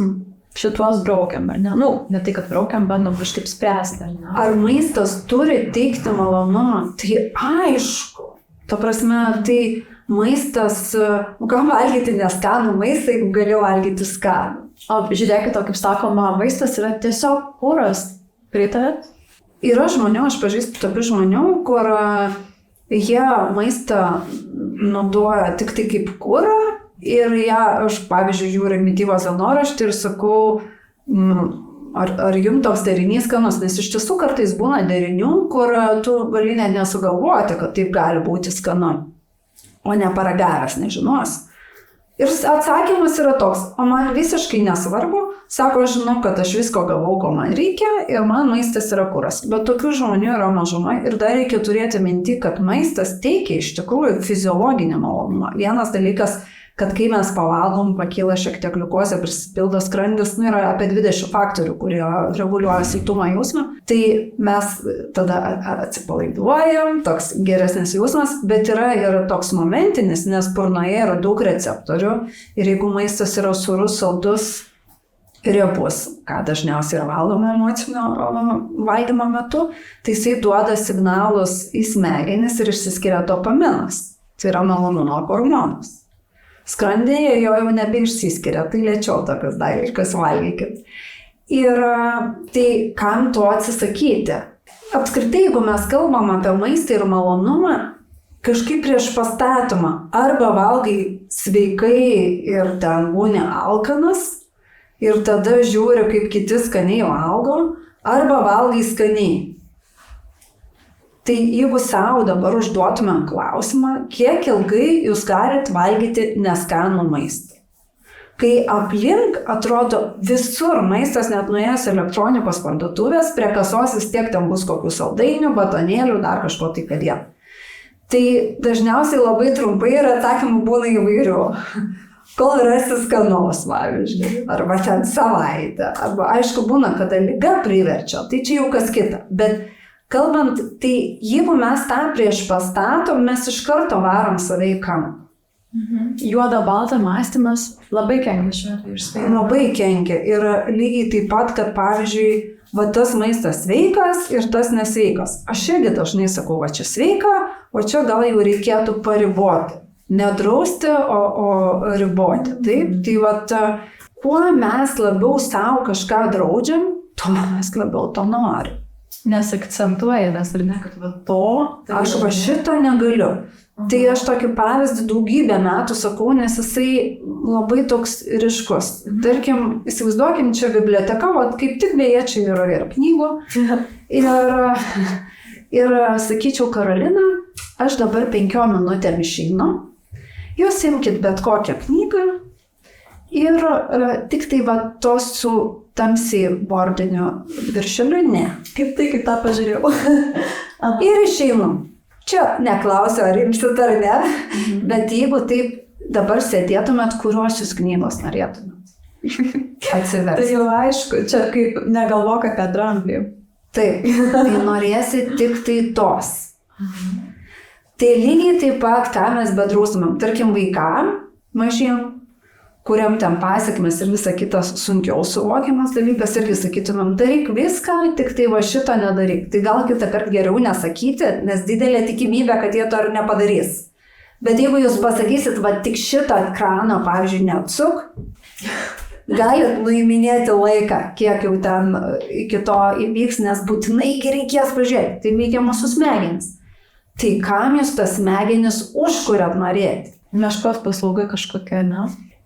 Speaker 1: Šituos braukiam, ar ne? Ne tai, kad braukiam, bandom kažkaip spręsti.
Speaker 2: Ar maistas turi teikti malonumą? Tai aišku. Ta prasme, tai maistas, kam valgyti neskanų maistą, jeigu galiu valgyti skanų.
Speaker 1: O žiūrėkit, kaip sakoma, maistas yra tiesiog kuras. Pritarėt?
Speaker 2: Yra žmonių, aš pažįstu tokių žmonių, kur jie maistą naudoja tik tai kaip kurą. Ir aš, pavyzdžiui, žiūriu mitybos dienoraštį ir sakau, ar jums toks derinys skanus, nes iš tiesų kartais būna derinių, kur tu gali net nesugalvoti, kad taip gali būti skanu, o ne paragavęs, nežinos. Ir atsakymas yra toks, o man visiškai nesvarbu, sako, aš žinau, kad aš visko gavau, ko man reikia ir man maistas yra kuras. Bet tokių žmonių yra mažuma ir dar reikia turėti minti, kad maistas teikia iš tikrųjų fiziologinį malonumą. Vienas dalykas, kad kai mes pavalgom, pakyla šiek tiek gliukozė, prisipildo skrandis, yra apie 20 faktorių, kurie reguliuoja silpnumo jausmą, tai mes tada atsipalaiduojam, toks geresnis jausmas, bet yra ir toks momentinis, nes burnoje yra daug receptorių ir jeigu maistas yra surus, saldus, riebus, ką dažniausiai yra valgoma emocinio valgymo metu, tai jisai duoda signalus į smegenis ir išsiskiria dopaminas, tai yra malonumo hormonas. Skrandėje jo jau nebeišsiskiria, tai lėčiau tokius dalykus valgykit. Ir tai kam to atsisakyti? Apskritai, jeigu mes kalbam apie maistą ir malonumą, kažkaip prieš pastatymą arba valgai sveikai ir ten būni alkanas ir tada žiūri, kaip kiti skaniai valgo, arba valgai skaniai. Tai jeigu savo dabar užduotumėm klausimą, kiek ilgai jūs galite valgyti neskanų maistą? Kai aplink atrodo visur maistas, net nuėjęs elektronikos parduotuvės, prie kasos vis tiek ten bus kokių saldainių, batonėlių, dar kažko tai kadė. Tai dažniausiai labai trumpai ir atsakymų būna įvairių. Kol rasi skanaus, pavyzdžiui, arba ten savaitę, arba aišku būna, kada liga priverčia, tai čia jau kas kita. Bet kalbant, tai jeigu mes tą prieš pastatom, mes iš karto varom save į kampą.
Speaker 1: Juoda balta mąstymas labai kenkia šiuo atveju.
Speaker 2: Labai kenkia. Ir lygiai taip pat, kad pavyzdžiui, tas maistas sveikas ir tas nesveikas. Aš irgi dažnai sakau, čia sveika, o čia gal jau reikėtų pariboti. Nedrausti, o riboti. Taip? Tai kuo mes labiau savo kažką draudžiam, tuo mes labiau to norim.
Speaker 1: Nes akcentuojamės, ar ne, kad to...
Speaker 2: Aš šito negaliu. Tai aš tokį pavyzdį daugybę metų sakau, nes jisai labai toks ryškus. Tarkim, įsivaizduokim, čia biblioteka, kaip tik beje, čia yra ir knygų. Ir sakyčiau, Karolina, aš dabar 5 minutėm išeinu, jūs imkit bet kokią knygą ir tik tai tos su tamsiai bordiniu viršeliu, ne.
Speaker 1: Kaip tą pažiūrėjau.
Speaker 2: Ir išeinu. Čia neklausiu, ar imsit ar ne, bet jeigu taip dabar sėdėtumėt, kurios jūs knygos norėtumėt atsiversti.
Speaker 1: Tai jau aišku, čia kaip negalvok apie dramblį.
Speaker 2: Taip, tai norėsi tik tai tos. Tai lygiai taip pat, ką mes bedraustumėm, tarkim vaikam mažiem, kuriam ten pasiekmes ir visa kitas sunkiau suvokiamas dalykas, irgi sakytumėm, daryk viską, tik tai va šito nedaryk. Tai gal kitą kartą geriau nesakyti, nes didelė tikimybė, kad jie to ir nepadarys. Bet jeigu jūs pasakysit, va tik šitą ekraną, pavyzdžiui, neatsuk, galit nuiminėti laiką, kiek jau ten iki to įvyks, nes būtinai reikės pažiūrėti. Tai veikia mūsų smegenis. Tai kam jūs tas smegenis užkuriat norėti?
Speaker 1: Meškos paslauga kažkokia, ne?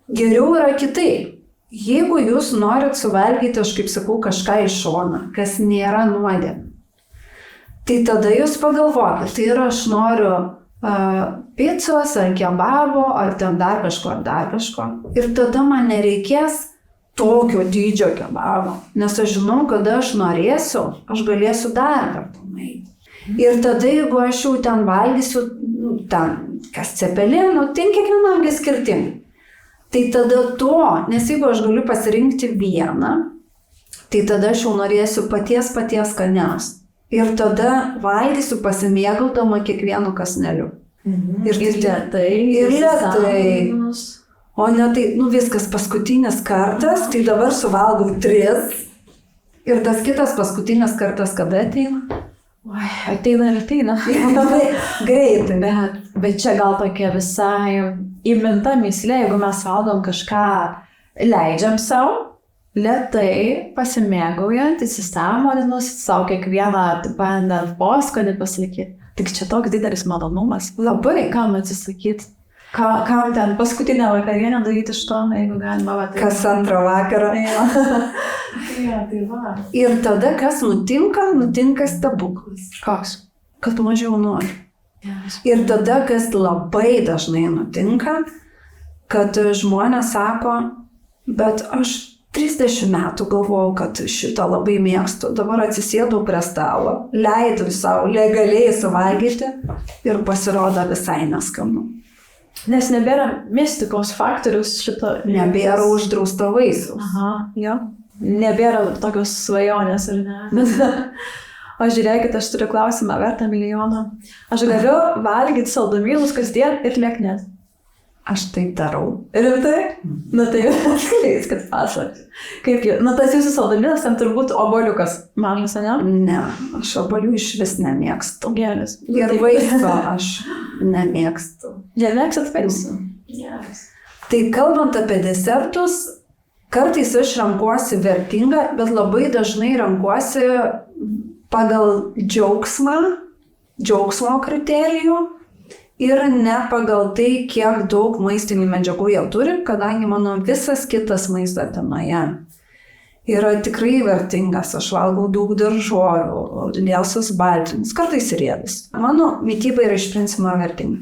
Speaker 2: Geriau yra kitaip. Jeigu jūs norit suvalgyti, aš kaip sakau, kažką iš šoną, kas nėra nuodėmė, tai tada jūs pagalvokit, tai yra aš noriu picos, ar kebabo, ar ten dar kažko. Ir tada man nereikės tokio dydžio kebabo, nes aš žinau, kada aš norėsiu, aš galėsiu dar kartą nueiti. Ir tada, jeigu aš jau ten valgysiu, ten kas cepelinų, tai kiekvienam skirtingai. Tai tada to, nes jeigu aš galiu pasirinkti vieną, tai tada aš jau norėsiu paties skaniausios. Ir tada valgysiu pasimėgaudama kiekvienu kąsneliu.
Speaker 1: Ir lėtai.
Speaker 2: O ne tai, viskas paskutinis kartas, tai dabar suvalgau 3. Ir tas kitas paskutinis kartas kada ateina?
Speaker 1: Oi, ateina.
Speaker 2: Greitai.
Speaker 1: Bet čia gal tokia visai įminta myslė, jeigu mes valgom kažką, leidžiam savo, lėtai pasimėgaujant, įsisąmoninus, savo kiekvieną bandant poskonį pasakyti. Tik čia toks didelis malonumas. Labai kam atsisakyti. Kam ten paskutinę vakarienę daryti iš to, jeigu galima.
Speaker 2: Kas antrą vakarą.
Speaker 1: Tai va.
Speaker 2: Ir tada kas nutinka? Nutinka stebuklas.
Speaker 1: Koks?
Speaker 2: Kad tu mažiau nori. Ir tada, kas labai dažnai nutinka, kad žmonės sako, bet aš 30 metų galvojau, kad šitą labai mėgstu, dabar atsisėdau prie stalo, leidau savo legaliai suvalgyti ir pasirodo visai neskanu.
Speaker 1: Nes nebėra mistikos faktorius šito.
Speaker 2: Nebėra uždrausto vaisiaus.
Speaker 1: Aha, jo. Nebėra tokios svajonės, ar ne? O žiūrėkit, aš turiu klausimą vertą milijoną. Aš galiu valgyti saldumynus kasdien ir lieknės.
Speaker 2: Aš taip darau.
Speaker 1: Rimtai? Tai atskleiskit pasakoti. Kaip jau? Tas jūsų saldumynas ten turbūt oboliukas. Mažas, ne?
Speaker 2: Ne, aš obolių iš vis nemėgstu.
Speaker 1: Geras.
Speaker 2: Ir vaisių aš nemėgstu.
Speaker 1: Nemėgstat vaisių? Geras.
Speaker 2: Tai kalbant apie desertus, kartais aš renkuosi vertingą, bet labai dažnai renkuosi pagal džiaugsmo kriterijų ir ne pagal tai, kiek daug maistinių medžiagų jie turi, kadangi mano visas kitas maistas tenoje yra tikrai vertingas. Aš valgau daug daržovių, lielsas baltymus, kartais riebius. Mano mityba yra iš principo vertinga.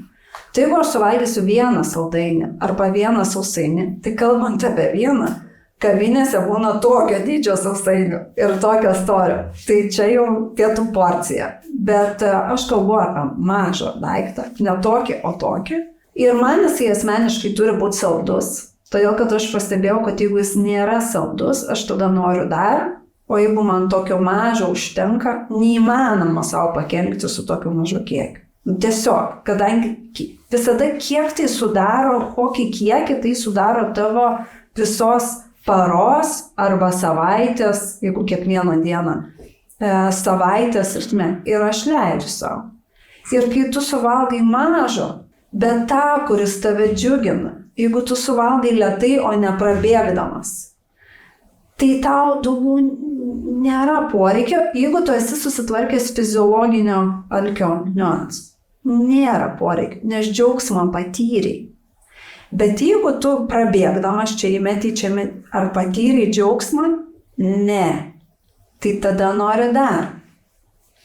Speaker 2: Tai jeigu aš suvalgysiu vieną saldainį arba vieną sausainį, tai kalbant apie vieną, kavinėse būna tokio dydžio sausainių ir tokio storio. Tai čia jau pietų porcija. Bet aš kalbu apie mažą daiktą, ne tokį, o tokį. Ir man jisai asmeniškai turi būti saldus. Todėl, kad aš pastebėjau, kad jeigu jis nėra saldus, aš tada noriu dar. O jeigu man tokio mažo užtenka, neįmanoma savo pakenkti su tokiu mažu kiekiu. Tiesiog, kadangi visada kiek tai sudaro, kokį kiekį tai sudaro tavo visos paros arba savaitės, jeigu kiekvieną dieną, savaitės ir aš leidžiu savo. Ir kai tu suvalgai mažo, bet tą, kuris tave džiugina, jeigu tu suvalgai lėtai, o ne prabėgdamas, tai tau daugiau nėra poreikio, jeigu tu esi susitvarkęs fiziologinio alkio niuansų. Nėra poreikio, nes džiaugsmą patyrei. Bet jeigu tu prabėgdamas čia įmeti, ar patyrei džiaugsmą, ne. Tai tada nori dar.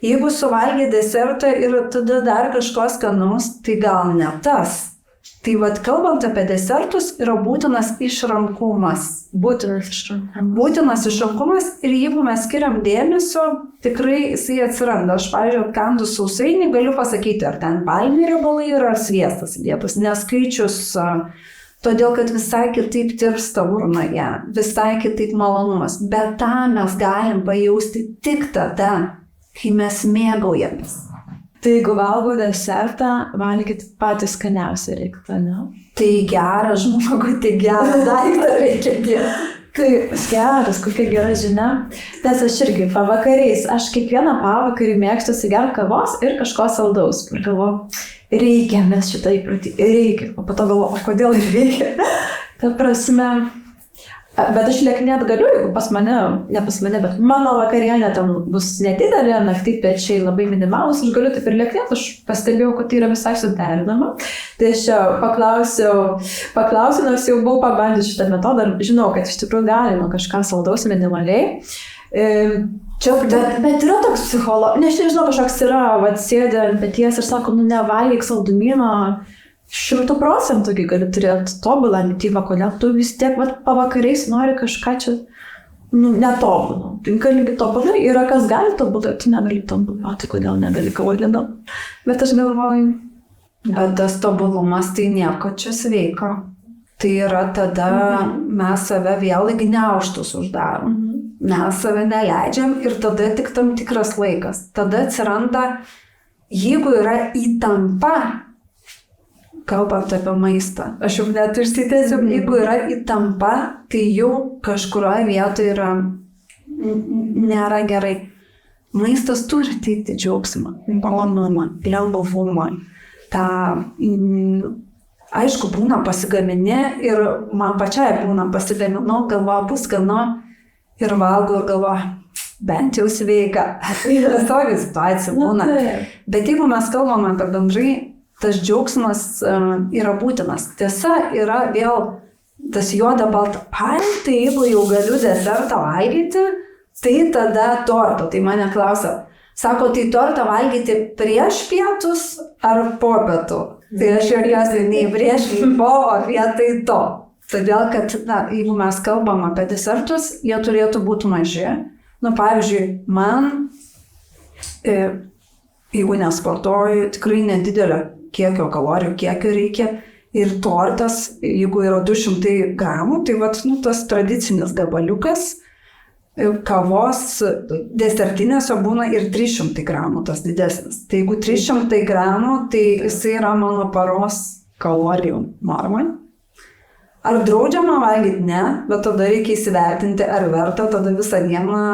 Speaker 2: Jeigu suvalgai desertą ir tada dar kažko skanaus, tai gal ne tas. Tai vat kalbant apie desertus, yra būtinas išrankumas.
Speaker 1: Būtinas išrankumas.
Speaker 2: Būtinas išrankumas ir jeigu mes skiriam dėmesio, tikrai jisai atsiranda. Aš, pavyzdžiui, atkandų sausainį galiu pasakyti, ar ten palmių riebalai yra, ar sviestas įdėtas, neskaičius, todėl kad visai kitaip tirpsta burnoje, visai kitaip malonumas. Bet tą mes galim pajausti tik tada, kai mes mėgaujamės.
Speaker 1: Tai jeigu valgo desertą, valgyti patys skaniausią reikia, ne?
Speaker 2: Tai gerą žmogų, tai gerą daiktą reikia dėti.
Speaker 1: Tai geras, kokia gera žinia. Nes aš irgi pavakariais, aš kiekvieną pavakarį mėgstu atsigerti kavos ir kažko saldaus. Ir galvoju, reikia mes šitą įprotį, reikia. O po to galvoju, o kodėl reikia? Ta prasme, bet aš lieknėt galiu, jeigu pas mane, ne pas mane, bet mano vakarienė ten bus nedidelė, naktį pečiai labai minimalus, aš galiu taip ir lieknėt, aš pastebėjau, kad tai yra visai suderinama. Tai aš paklausiau, nors jau buvau pabandęs šitą metodą ir žinau, kad iš tikrųjų galima kažką saldaus minimaliai. Bet yra toks nes nežinau, kažkoks yra, sėdė ant peties ir sako, nevalgyk saldumyno, 100% gali turėti tobulą mitybą, kodėl tu vis tiek pavakariais nori kažką čia netobulą. Tai gali tobulai, yra kas gali tobulai, tu negali tobulai, tai kodėl negali kavodėdam. Bet aš galvoju,
Speaker 2: bet tas tobulumas tai nieko čia sveiko. Tai yra tada mes save vėl į gniaužtus uždarom. Mes save neleidžiam ir tada tik tam tikras laikas. Tada atsiranda, jeigu yra įtampa, kalbant apie maistą. Aš jau net išsitęsiu, jeigu yra įtampa, tai jau kažkurioje vietoje nėra gerai. Maistas turi teikti džiaugsmą, malonumą, lengvumą. Aišku, būna pasigamini ir man pačiai būna pasigaminu, galvoju, bus skanu ir valgau ir galvoju, bent jau sveika. Visokia situacija būna. Bet jeigu mes kalbame apie bendrai, tas džiaugsmas yra būtinas. Tiesa, yra vėl tas juoda balta. Tai jeigu jau galiu desertą valgyti, tai tada tortą. Tai mane klausia, sako, tai tortą valgyti prieš pietus ar po pietų? Tai aš jokiuosi nei prieš, nei po, o vietoj to. Todėl, kad jeigu mes kalbam apie desertus, jie turėtų būti maži. Pavyzdžiui, man, jeigu nesportuoju, tikrai nedidelio kiekio kalorijų, kiekio reikia. Ir tortas, jeigu yra 200 gramų, tai tas tradicinis gabaliukas, kavos desertinėse būna ir 300 gramų, tas didesnis. Tai jeigu 300 gramų, tai jisai yra mano paros kalorijų norma. Ar draudžiama valgyti? Ne, bet tada reikia įsivertinti, ar verta tada visą dieną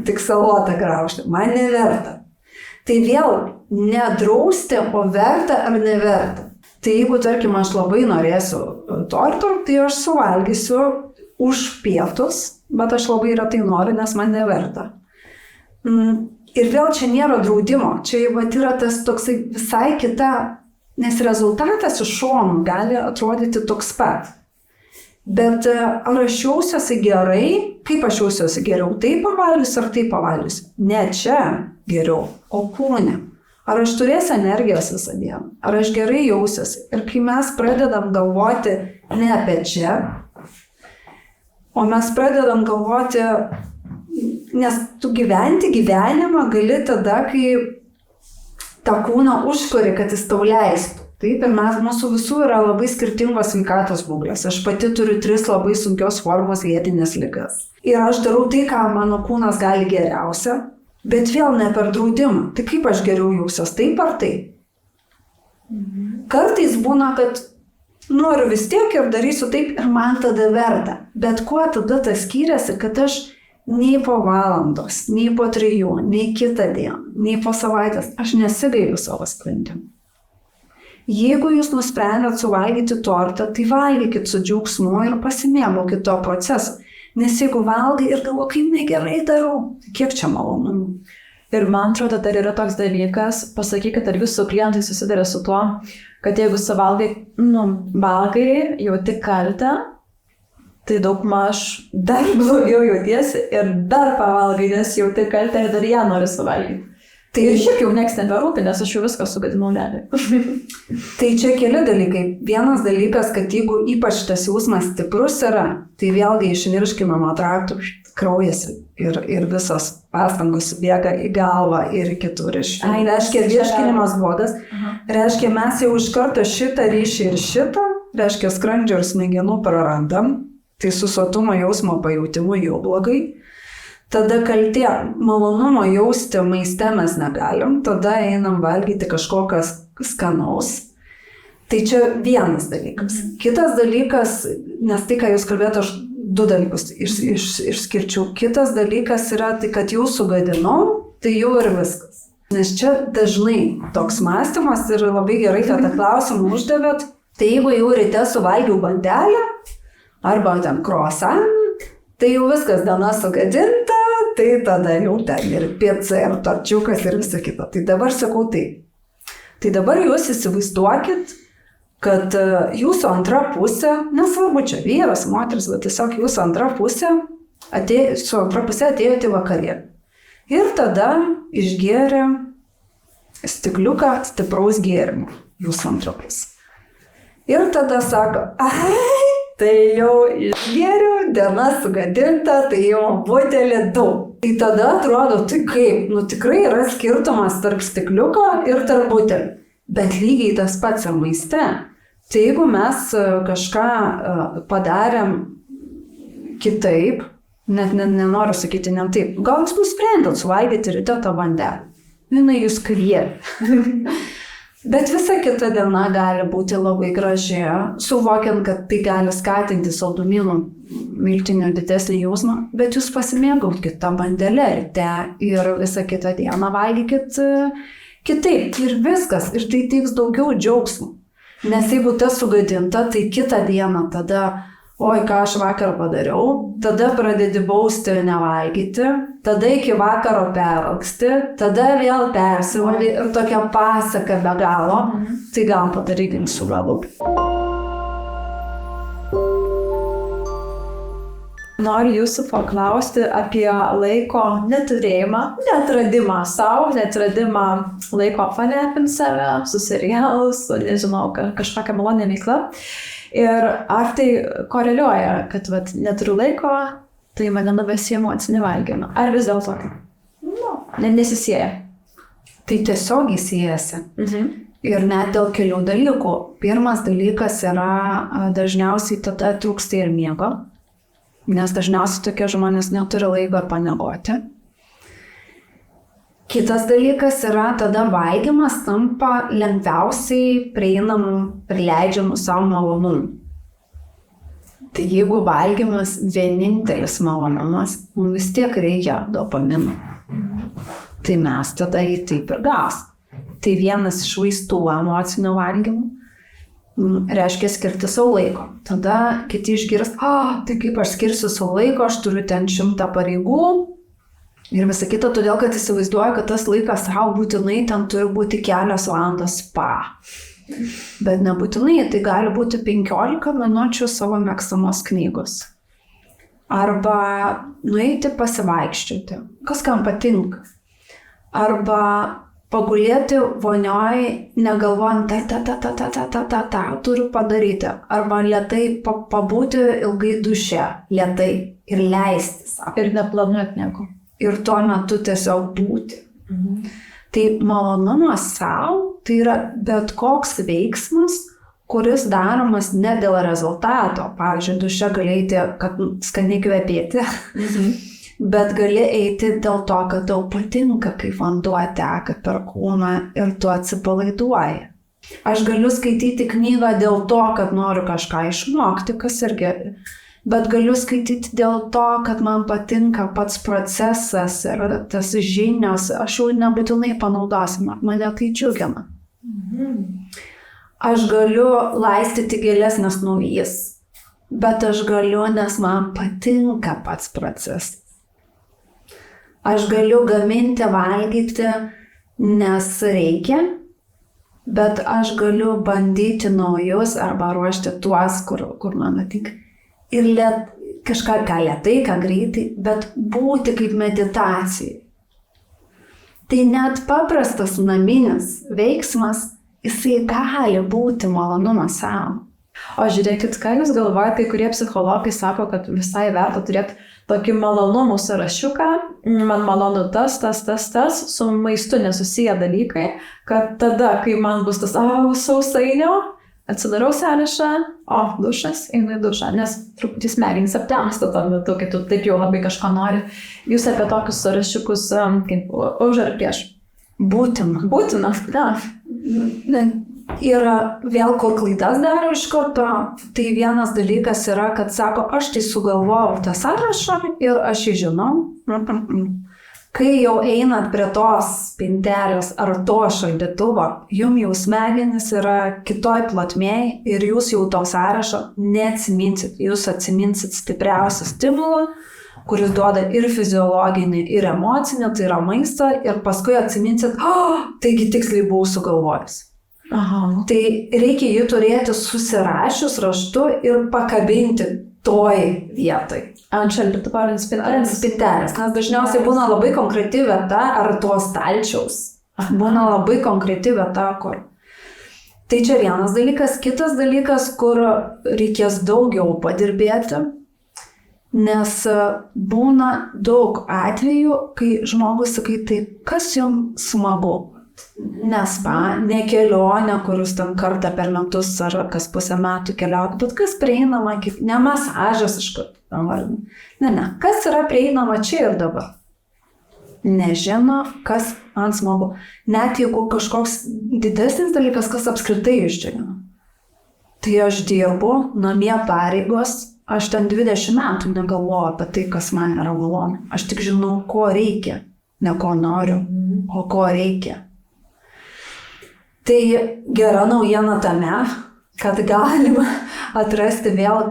Speaker 2: tik salotą graužti. Man neverta. Tai vėl nedrausti, o verta ar neverta. Tai jeigu, tarkim, aš labai norėsiu torto, tai aš suvalgysiu už pietus, bet aš labai retai noriu, nes man neverta. Ir vėl čia nėra draudimo, čia yra tas toksai visai kita, nes rezultatas iš šonų gali atrodyti toks pat. Bet ar aš jausiuosi gerai, kaip aš jausiuosi geriau, taip pavalgysiu ar taip pavalgysiu? Ne čia geriau, o kūne. Ar aš turėsiu energijos visą dieną, ar aš gerai jausiuosi. Ir kai mes pradedam galvoti ne apie čia, o mes pradedam galvoti, nes tu gyventi gyvenimą gali tada, kai tą kūną užkuri, kad jis tau leistų. Taip, ir mūsų visų yra labai skirtingos sveikatos būklės. Aš pati turiu 3 labai sunkios formos lėtinės ligas. Ir aš darau tai, ką mano kūnas gali geriausia, bet vėl ne per draudimą. Tai kaip aš geriau jausiuos, taip ar taip? Kartais būna, kad noriu vis tiek ir darysiu taip ir man tada verta. Bet kuo tada tas skiriasi, kad aš nei po valandos, nei po 3, nei kitą dieną, nei po savaitės, aš nesigailiu savo sprendimų. Jeigu jūs nusprendėt suvalgyti tortą, tai valgykit su džiaugsmu ir pasimėgaukit to proceso. Nes jeigu valgai ir galvoji, kaip negerai darau, kiek čia malonu.
Speaker 1: Ir man atrodo, dar yra toks dalykas, pasakykit, ar jūsų klientai susiduria su tuo, kad jeigu suvalgai, valgai, jauti kaltę, tai daugmaž dar blogiau jautiesi ir dar pavalgai, nes jauti kaltę ir dar ją nori suvalgyti. Tai ir šiaip jau nieks neberūpi, nes aš jau viską sugadinau realiai.
Speaker 2: Tai čia keli dalykai. Vienas dalykas, kad jeigu ypač tas jausmas stiprus yra, tai vėlgi iš virškinamo trakto kraujas ir visos pastangos bėga į galvą ir kitur. Reiškia, virškinimas blogas. Reiškia, mes jau iš karto šitą ryšį ir šitą, reiškia, skrandžio ir smegenų prarandam. Tai su sotumo jausmo pajautimu jau blogai. Tada kaltė, malonumo jausti maiste mes negalim, tada einam valgyti kažkokias skanaus. Tai čia vienas dalykas. Kitas dalykas, nes tai, ką jūs kalbėjote, aš 2 dalykus išskirčiau. Kitas dalykas yra tai, kad jau sugadinau, tai jau ir viskas. Nes čia dažnai toks mąstymas ir labai gerai, kad tą klausimą uždavėt. Tai jeigu jau ryte suvalgiau bandelę arba ten croissant, tai jau viskas diena sugadinta, tai tada jau ten ir pica, ir torčiukas, ir visa kita. Tai dabar sakau taip. Tai dabar jūs įsivaizduokit, kad jūsų antra pusė, nesvarbu čia vyras, moteris, bet tiesiog jūsų antra pusė, su antra pusė atėjote vakarė. Ir tada išgėrė stikliuką stipraus gėrimo jūsų antra pusė. Ir tada sako, tai jau išgėriau, diena sugadinta, tai jau butelį 2. Tai tada atrodo, tai kaip, tikrai yra skirtumas tarp stikliuko ir tarp butelį. Bet lygiai tas pats ir maiste. Tai jeigu mes kažką padarėm kitaip, net nenoriu sakyti ne taip, gal jūs nusprendėt suvalgyti ryte tą bandelę. Jinai jūs kvietė. Bet visa kita diena gali būti labai graži, suvokiant, kad tai gali skatinti saldumynų miltinio didesnį jausmą, bet jūs pasimėgaukit tą bandelę ryte ir visą kitą dieną valgykit kitaip ir viskas, ir tai teiks daugiau džiaugsmų. Nes jeigu tas sugadinta, tai kitą dieną tada, oi, ką aš vakar padariau, tada pradedi bausti nevalgyti, tada iki vakaro peralksti, tada vėl persivalgy ir tokia pasaka be galo, tai gal padarykim su galu.
Speaker 1: Noriu jūsų paklausti apie laiko neturėjimą, netradimą savo, netradimą laiko palepinti save, su serialus, nežinau, kažkokią malonę veiklą. Ir ar tai koreliuoja, kad neturiu laiko, tai mane nuvesi emocinį valgymą? Ar vis dėlto? Nesisieja.
Speaker 2: Tai tiesiog įsiejasi. Ir net dėl kelių dalykų. Pirmas dalykas yra dažniausiai tada trūksta ir miego, nes dažniausiai tokie žmonės neturi laiko pamiegoti. Kitas dalykas yra tada valgymas tampa lengviausiai prieinamu ir leidžiamu savo malonumu. Tai jeigu valgymas vienintelis malonumas, mums vis tiek reikia dopamino. Tai mes tada jį taip ir gaus. Tai vienas iš vaistų emocinio valgymo reiškia skirti savo laiko. Tada kiti išgirs, tai kaip aš skirsiu savo laiko, aš turiu ten 100 pareigų. Ir visą kitą, todėl, kad įsivaizduoju, kad tas laikas savo būtinai ten turi būti kelios valandos spa. Bet nebūtinai, tai gali būti 15 minučių savo mėgstamos knygos. Arba nueiti pasivaikščioti, kas kam patinka. Arba pagulėti vonioj, negalvojant, turiu padaryti. Arba lėtai pabūti ilgai duše, lėtai ir leisti savo.
Speaker 1: Ir neplanuoti nieko.
Speaker 2: Ir tuo metu tiesiog būti. Tai malonumas savo, tai yra bet koks veiksmas, kuris daromas ne dėl rezultato. Pavyzdžiui, duše gali eiti, kad skaniai kvepėti, bet gali eiti dėl to, kad tau patinka, kai vanduo teka per kūną ir tu atsipalaiduoji. Aš galiu skaityti knygą dėl to, kad noriu kažką išmokti, kas irgi... Bet galiu skaityti dėl to, kad man patinka pats procesas ir tas žinios, aš jau nebūtinai panaudosiu, mane tai džiugina. Aš galiu laistyti gėlesnes naujas, bet aš galiu, nes man patinka pats procesas. Aš galiu gaminti, valgyti, nes reikia, bet aš galiu bandyti naujus arba ruošti tuos, kur man patinka. Ir kažką ką lėtai, ką greitai, bet būti kaip meditacijai. Tai net paprastas naminis veiksmas, jisai gali būti malonumas savo.
Speaker 1: O žiūrėkit, ką jūs galvojate, kai kurie psichologai sako, kad visai verta turėti tokį malonumų sąrašiuką, man malonu tas, su maistu nesusiję dalykai, kad tada, kai man bus tas sausainio, atsidarau sąrašą, dušas, einu į dušą, nes truputį smegenys aptemsta tuo metu, kai tu taip jau labai kažko nori. Jūs apie tokius sąrašiukus kaip už ar prieš? Būtina, da.
Speaker 2: Ir vėl ko klaidas daro iš karto, tai vienas dalykas yra, kad sako, aš tai sugalvojau tą sąrašą ir aš jį žinau. Kai jau einat prie tos spintelės ar to šaldytuvo, jums jau smegenys yra kitoj plotmėj ir jūs jau to sąrašo neatsiminsit. Jūs atsiminsit stipriausią stimulą, kuris duoda ir fiziologinį, ir emocinį, tai yra maistą, ir paskui atsiminsit, taigi tiksliai buvau sugalvojęs.
Speaker 1: Aha.
Speaker 2: Tai reikia jį turėti susirašius raštu ir pakabinti toj vietoj.
Speaker 1: Ant šaldytuvo ar ant
Speaker 2: spintelės, nes dažniausiai būna labai konkreti vieta ar to stalčiaus. Būna labai konkreti vieta, kur. Tai čia vienas dalykas. Kitas dalykas, kur reikės daugiau padirbėti, nes būna daug atvejų, kai žmogus sakai, tai kas jums smagu? Ne spa, ne kelionė, kurius ten kartą per metus ar kas pusę metų keliauti, bet kas prieinama, ne masažas iš karto. Ne, kas yra prieinama čia ir dabar. Nežino, kas man smagu. Net jeigu kažkoks didesnis dalykas, kas apskritai išdžiugina. Tai aš dirbu, namie pareigos, aš ten 20 metų negalvoju apie tai, kas man yra malonu. Aš tik žinau, ko reikia, ne ko noriu, o ko reikia. Tai gera naujiena tame, kad galima atrasti vėl,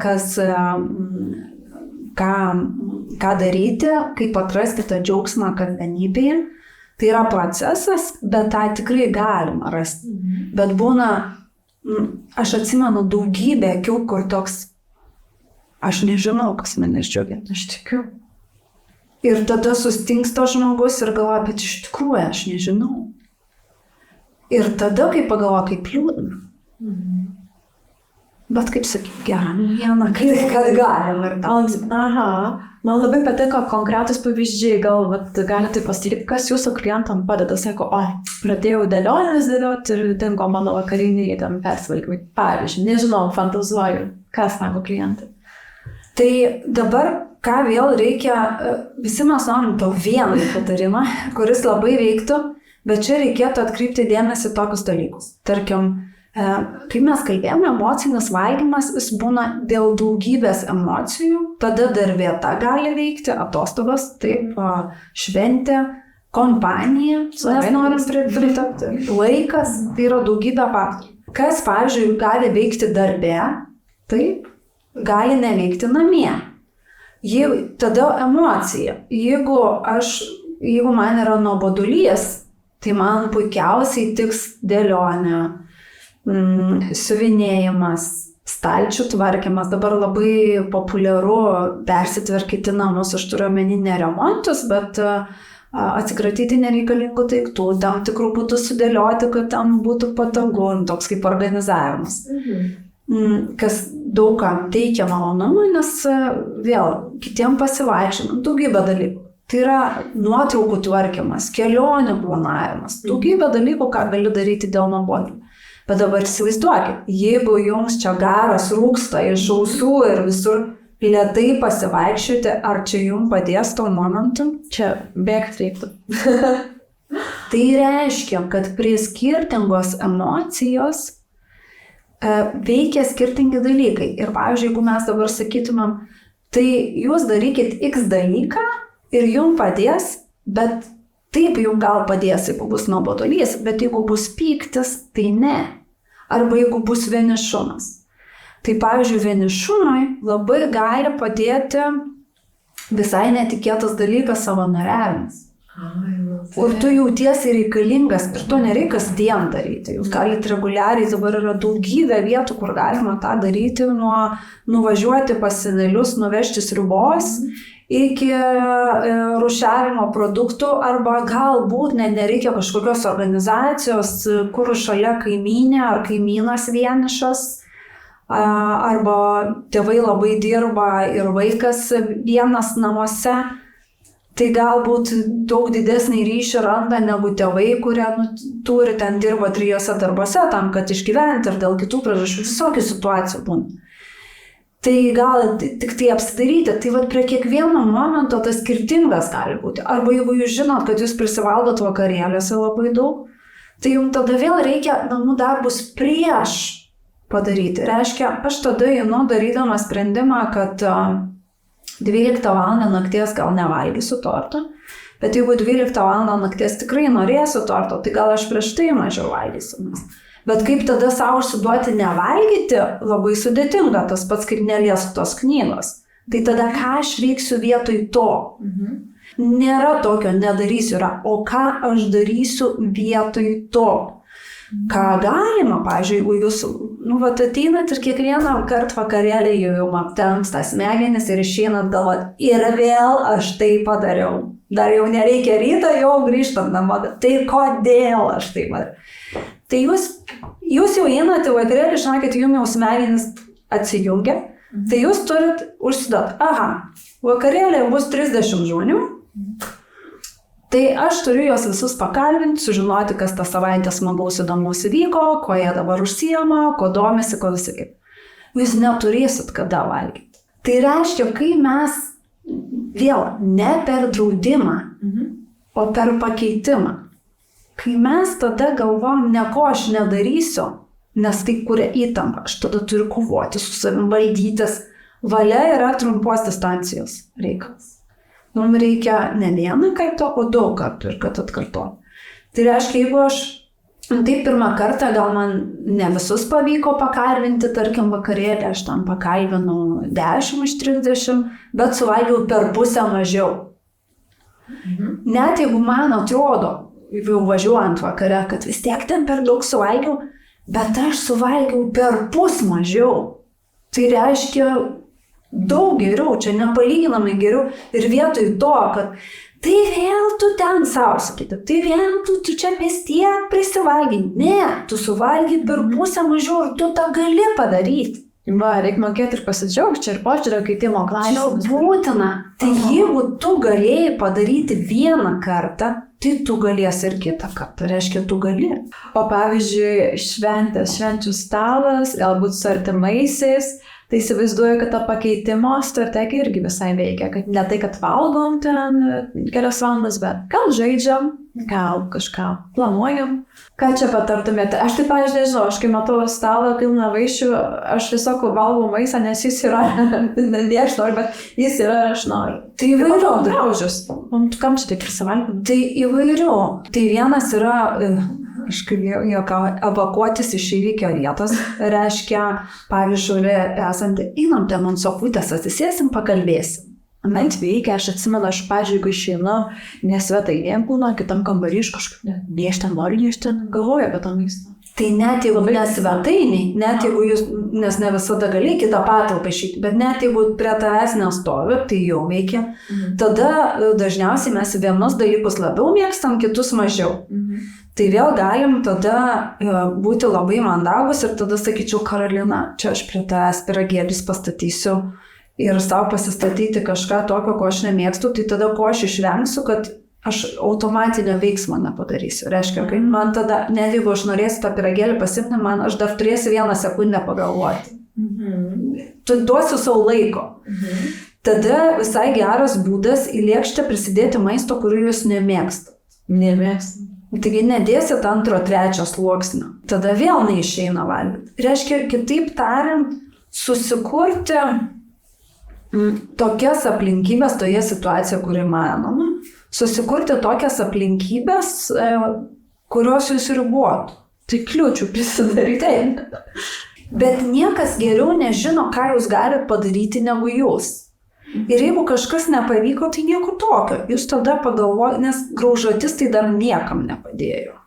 Speaker 2: ką daryti, kaip atrasti tą džiaugsmą kasdienybėje. Tai yra procesas, bet tą tikrai galima rasti. Bet būna, aš atsimenu daugybę akių, kur toks, aš nežinau, kas mane džiugina, aš tikiu. Ir tada sustingsta žmogus ir galvoja, bet iš tikrųjų aš nežinau. Ir tada, kai pagalvoja, kaip liūdna. Bet kaip sakyti, gerą naujieną, kad galim ir tau.
Speaker 1: Aha, man labai patiko konkretus pavyzdžiai, gal galite pasakyti, kas jūsų klientam padeda. Sako, pradėjau dėlionės dėlioti ir dingo mano vakariniai tam persvalgymai. Pavyzdžiui, nežinau, fantazuoju, ką sako klientai.
Speaker 2: Tai dabar, ką vėl reikia, visi mes norim to vieną patarimą, kuris labai veiktų, bet čia reikėtų atkreipti dėmesį tokius dalykus. Tarkim, kai mes kalbėjome, emocinis valgymas, jis būna dėl daugybės emocijų, tada dar vieta gali veikti, atostogos, taip, šventė, kompanija, mes norim pritapti, laikas, tai yra daugybė faktų. Kas, pavyzdžiui, gali veikti darbe, taip, gali neveikti namie. Tada emocija. Jeigu man yra nuobodulys, tai man puikiausiai tiks dėlionė, siuvinėjimas, stalčių tvarkymas. Dabar labai populiaru persitvarkyti namus, aš turiu omeny ne remontus, bet atsikratyti nereikalingų daiktų, tam tikrų būtų sudėlioti, kad tam būtų patogu, toks kaip organizavimas. Kas daugam teikia malonumą, nes vėl kitiem pasivaikščiojimam, daugybė dalykų. Tai yra nuotraukų tvarkymas, kelionių planavimas, daugybė dalykų, ką gali daryti dėl nuobodulio. Bet dabar įsivaizduokit, jeigu jums čia garas rūksta iš ausų ir visur lėtai pasivaikščioti, ar čia jums padės to momentu?
Speaker 1: Čia bėgti reiktų.
Speaker 2: Tai reiškia, kad prie skirtingos emocijos veikia skirtingi dalykai. Ir pavyzdžiui, jeigu mes dabar sakytumėm, tai jūs darykit X dalyką, ir jums padės, bet taip jums gal padės, jeigu bus nuobodulys, bet jeigu bus pyktis, tai ne. Arba jeigu bus vienišumas. Tai pavyzdžiui, vienišumui labai gali padėti visai netikėtas dalykas savanoriavimas. Ir tu jautiesi reikalingas ir to nereikia kasdien daryti. Jūs galite reguliariai, dabar yra daugybė vietų, kur galima tą daryti, nuo nuvažiuoti pas senelius, nuvežti sriubos iki rūšiavimo produktų, arba galbūt net nereikia kažkokios organizacijos, kur šalia kaimynė ar kaimynas vienišas, arba tėvai labai dirba ir vaikas vienas namuose. Tai galbūt daug didesnį ryšį randa negu tėvai, kurie turi ten dirba 3 darbuose tam, kad išgyventi ir dėl kitų priežasčių visokių situacijų būna. Tai gal tik tai apsidaryti, tai vat prie kiekvieno momento tas skirtingas gali būti. Arba jeigu jūs žinot, kad jūs prisivalgot vakarėliuose labai daug, tai jums tada vėl reikia namų darbus prieš padaryti. Reiškia, aš tada einu darydama sprendimą, kad 12 val. Nakties gal nevalgysiu torto, bet jeigu 12 val. Nakties tikrai norėsiu torto, tai gal aš prieš tai mažiau valgysiu. Bet kaip tada savo užsiduoti nevalgyti, labai sudėtinga, tas pats kaip neliesiu tos knygos. Tai tada ką aš veiksiu vietoj to? Nėra tokio nedarysiu, yra, o ką aš darysiu vietoj to? Ką galima, pavyzdžiui, jeigu jūs ateinat ir kiekvieną kartą vakarėlį jau aptemsta smegenis ir išeinat galvot, ir vėl aš tai padariau. Dar jau nereikia ryto, jau grįžtant namo. Tai kodėl aš tai padariau? Tai jūs jau einat į vakarėlį, žinokit, jums jau smegenis atsijungia, tai jūs turit užsidot, vakarėlį bus 30 žmonių, tai aš turiu juos visus pakalbinti, sužinoti, kas tą savaitę smagaus įdomaus įvyko, ko jie dabar užsiema, ko domisi, ko visi kaip. Jūs neturėsit kada valgyti. Tai reiškia, kai mes vėl ne per draudimą, o per pakeitimą. Kai mes tada galvom, ne ko aš nedarysiu, nes tai kuria įtampą, aš tada turiu kovoti su savim, valdytis. Valia yra trumpos distancijos reikalas. Mums reikia ne vieną kartą, o daug kartų ir kad atkartot. Tai reiškia, jeigu aš taip pirmą kartą, gal man ne visus pavyko pakalbinti, tarkim vakarėlį, aš tam pakalbinau 10 iš 30, bet suvalgiau per pusę mažiau. Net jeigu man atrodo, jau važiuojant vakare, kad vis tiek ten per daug suvalgiau, bet aš suvalgiau per pus mažiau. Tai reiškia, daug geriau, čia nepalyginamai geriau ir vietoj to, kad tai vėl tu ten savo sakyti, tai vėl tu čia vis tiek prisivalgai. Ne, tu suvalgai per pusę mažiau ir tu tą gali padaryti.
Speaker 1: Reikia mokėti ir pasidžiaugti, čia ir požiūrio keitimo klausimas.
Speaker 2: Būtina. Tai jeigu tu galėjai padaryti vieną kartą, tai tu galėsi ir kitą kartą. Reiškia, tu gali.
Speaker 1: O pavyzdžiui, švenčių stalas, galbūt su artimaisiais, tai įsivaizduoju, kad ta pakeitimo strategija irgi visai veikia. Kad ne tai, kad valgom ten kelias valandas, bet gal žaidžiam, gal kažką planuojam. Ką čia patartumėte? Aš taip, pavyzdžiui, nežinau, aš kai matau stalą pilną vaišių, aš tiesiog valgau maistą, nes jis yra, ne aš noriu, bet jis yra, aš noriu.
Speaker 2: Tai įvairiau.
Speaker 1: Draužius. Kam čia taip prisivalgyti?
Speaker 2: Tai įvairiau. Tai vienas yra, aš kalbėjau, evakuotis iš įvykio vietos, reiškia, pavyzdžiui, esantį, einam ten ant sofutės, atsisėsim, pakalbėsim.
Speaker 1: Ant veikia, aš atsimenu, aš, pavyzdžiui, jeigu išeinu, nesvetainėm būna, kitam kambarį iš kažkaip, aš ten galvoju apie tą maistą.
Speaker 2: Tai net jeigu nesvetainiai, net jeigu jūs, nes ne visada gali kitą patalpą išeiti, bet net jeigu prie tavęs nestovi, tai jau veikia, tada dažniausiai mes vienus dalykus labiau mėgstam, kitus mažiau. Tai vėl galim tada būti labai mandagus ir tada sakyčiau, Karolina, čia aš prie tavęs pyragėlius pastatysiu ir savo pasistatyti kažką tokio, ko aš nemėgstu, tai tada ko aš išvengsiu, kad aš automatinio veiksmo nepadarysiu. Reiškia, kai man tada, net jeigu aš norėsiu tą pyragėlį pasimti, man aš dar turėsiu 1 sekundę pagalvoti. Tu duosiu savo laiko. Tada visai geras būdas į lėkštę prisidėti maisto, kurį jūs nemėgstat. Taigi nedėsit 2, 3 sluoksnio. Tada vėl neišeina valgyti. Reiškia, kitaip tariant, susikurti tokias aplinkybės toje situacijoje, kuri manoma, susikurti tokias aplinkybės, kurios jūs ribotų.
Speaker 1: Tai kliūčių prisidaryti.
Speaker 2: Bet niekas geriau nežino, ką jūs galite padaryti negu jūs. Ir jeigu kažkas nepavyko, tai nieko tokio. Jūs tada pagalvojate, nes graužatis tai dar niekam nepadėjo.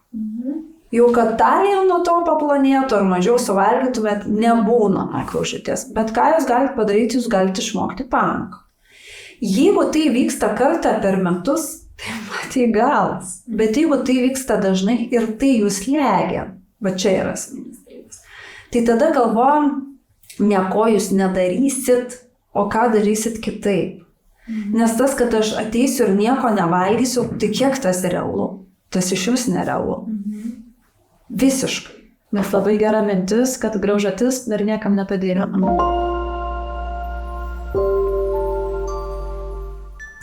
Speaker 2: Jau kad dalį nuo to paplanėtų ar mažiau suvalgytumėt, nebūna graužaties. Bet ką jūs galite padaryti, jūs galite išmokti pamoką. Jeigu tai vyksta kartą per metus, tai galas. Bet jeigu tai vyksta dažnai ir tai jūs legia, va čia yra asmeninis dalykas, tai tada galvojam, nieko jūs nedarysit, o ką darysit kitaip. Nes tas, kad aš ateisiu ir nieko nevalgysiu, tai kiek tas realu? Tas iš vis nerealu. Visiškai.
Speaker 1: Nes labai gera mintis, kad graužatis dar niekam nepadėjo.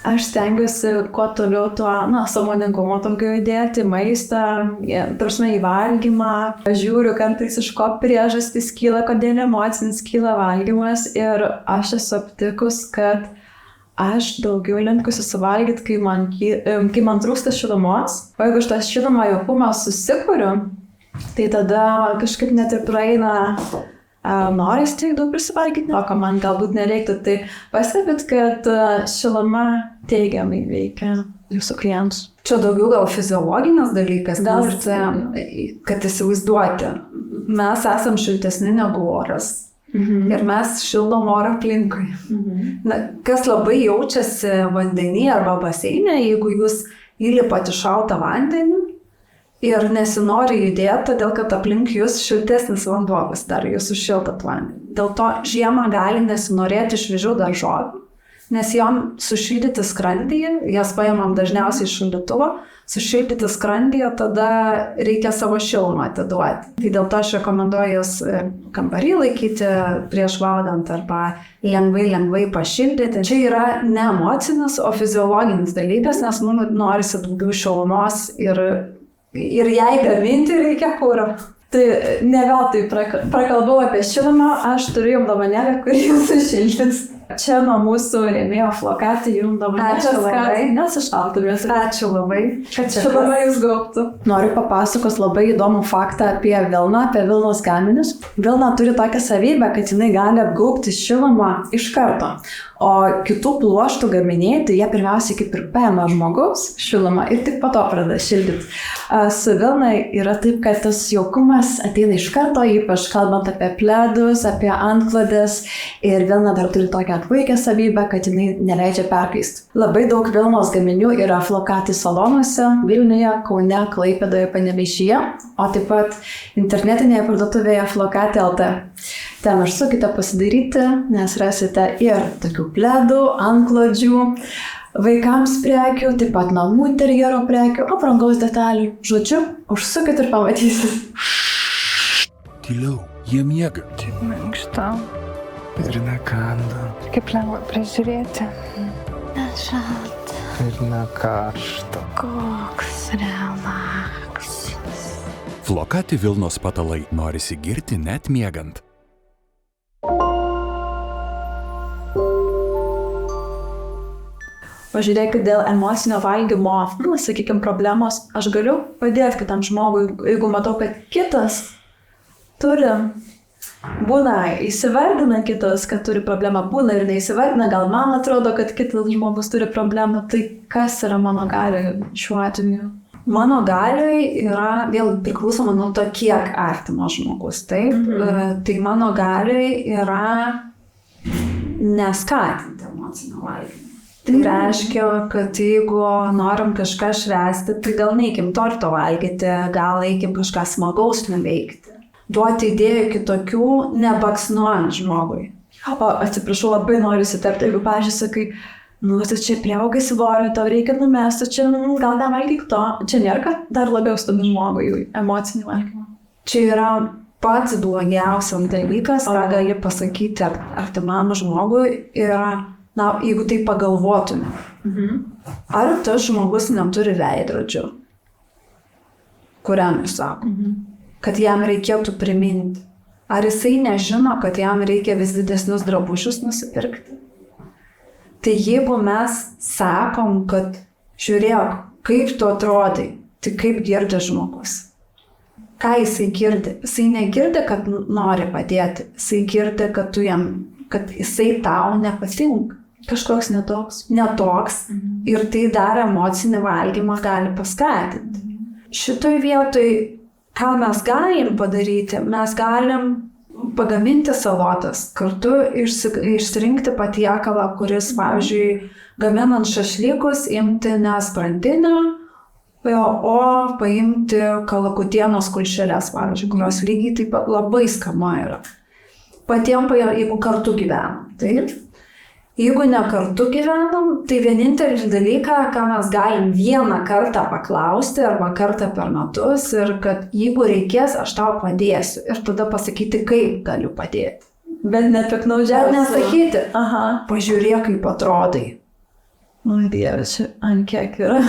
Speaker 1: Aš stengiuosi kuo toliau tuo, sąmoningumo daugiau įdėti, maistą, tarsi į valgymą. Žiūriu, kartais iš ko priežastys kyla, kodėl emocinis kyla valgymas ir aš esu aptikus, kad aš daugiau linkusi suvalgyti, kai man trūksta šilumos. O jeigu aš tą šilumą jaukumą susikuriu, tai tada kažkaip net ir praeina noris tiek daug prisivalgyti, o ko man galbūt nereiktų. Tai pastebit, kad šiluma teigiamai veikia jūsų klientus.
Speaker 2: Čia daugiau gal fiziologinis dalykas,
Speaker 1: Gal
Speaker 2: kad įsivaizduoti. Mes esam šiltesni negu oras. Ir mes šildom orą aplinkui. Kas labai jaučiasi vandenyje arba baseine, jeigu jūs įlipat į šaltą vandenį ir nesinori judėti, todėl kad aplink jūs šiltesnis vanduo pasidaro, jūs sušiltat vandenį. Dėl to žiemą gali nesinorėti šviežių daržovių, nes jom sušildyti skrandyje, jas paimam dažniausiai iš šaldytuvo, sušildyti skrandyje, tada reikia savo šilumą atiduoti. Tai dėl to aš rekomenduoju jas kambarį laikyti prieš valgant arba lengvai pašildyti. Čia yra ne emocinis, o fiziologinis dalykas, nes mums norisi daugiau šilumos ir jai gaminti reikia kuro. Tai ne veltui prakalbau apie šilumą, aš turiu jums dovanėlę, kurį jūs sušildys. Čia nuo mūsų rėmėjo Flokati jums dovanėlę. Nesušaltumės. Ačiū labai.
Speaker 1: Kad šiluma jūs gaubtų. Noriu papasakos labai įdomų faktą apie vilną, apie vilnos gaminius. Vilna turi tokią savybę, kad jinai gali apgaubti šilumą iš karto. O kitų pluoštų gaminiai, tai jie pirmiausiai kaip ir paima žmogaus šilumą ir tik po to pradeda šildyti. Su vilna yra taip, kad tas jaukumas ateina iš karto, ypač kalbant apie pledus, apie antklodės. Ir vilna dar turi tokią atvaikę savybę, kad jinai neleidžia perkaisti. Labai daug vilnos gaminių yra Flokati salonuose, Vilniuje, Kaune, Klaipėdoje, Panevėžyje, o taip pat internetinėje parduotuvėje Flokati LT. Ten užsukite pasidaryti, nes rasite ir tokių pledų, antklodžių, vaikams prekių, taip pat namų interjero prekių, aprangos detalių. Žodžiu, užsukite ir pamatysit.
Speaker 3: Tyliau, jie miega.
Speaker 4: Taip minkšta.
Speaker 3: Ir nekanda.
Speaker 4: Kaip lengva prižiūrėti.
Speaker 5: Nešalta.
Speaker 3: Ir nekaršta.
Speaker 5: Koks relaksas.
Speaker 3: Flokati vilnos patalai norisi girti net miegant.
Speaker 1: Pažiūrėkit, dėl emocinio valgymo, sakykime, problemos, aš galiu padėti kitam žmogui, jeigu matau, kad kitas turi, įsivardina kitas, kad turi problemą, ir neįsivardina, gal man atrodo, kad kitas žmogus turi problemą, tai kas yra mano galioje šiuo atveju?
Speaker 2: Mano galioje yra, vėl priklausoma nuo to, kiek artimas žmogus, taip? Tai mano galioje yra neskatinti emocinio valgymo. Tai reiškia, kad jeigu norim kažką švęsti, tai gal neikim torto valgyti, gal eikim kažką smagaus nuveikti. Duoti idėjų kitokių, nebaksnuojant žmogui.
Speaker 1: O atsiprašau, labai noriu įsiterpti, jeigu, pavyzdžiui, sakai, tu čia priaugai svorio, tau reikia numesti, čia gal nevalgyk to. Čia nėra, kad dar labiau stabdi žmogui emocinį valgymą.
Speaker 2: Čia yra pats blogiausias dalykas, ką gali pasakyti artimam žmogui, yra, jeigu tai pagalvotume. Ar tas žmogus neturi veidrodžio, kuriam jis sako, kad jam reikėtų priminti. Ar jisai nežino, kad jam reikia vis didesnius drabužius nusipirkti? Tai jeigu mes sakom, kad žiūrėk, kaip tu atrodai, tai kaip girdi žmogus? Ką jisai girdi? Jisai negirdi, kad nori padėti. Jisai girdi, kad jisai tau nepatinka.
Speaker 1: Kažkoks netoks.
Speaker 2: Netoks. Ir tai dar emocinį valgymą gali paskatinti. Šitoj vietoj, ką mes galim padaryti? Mes galim pagaminti salotas, kartu išsirinkti patiekalą, kuris, pavyzdžiui, gaminant šašlykus, imti ne sprandinę, o paimti kalakutienos kulšelės, pavyzdžiui, kurios lygiai taip pat labai skanu yra. Patiems, jeigu kartu gyvenam, taip? Jeigu ne kartu gyvenam, tai vienintelis dalyką, ką mes galim vieną kartą paklausti arba kartą per metus ir kad jeigu reikės, aš tau padėsiu ir tada pasakyti, kaip galiu padėti.
Speaker 1: Bet nepiknaudžiauti.
Speaker 2: Nesakyti,
Speaker 1: Aha.
Speaker 2: pažiūrėk, kaip atrodai.
Speaker 1: Nu, Dieve, čia ant kiek yra.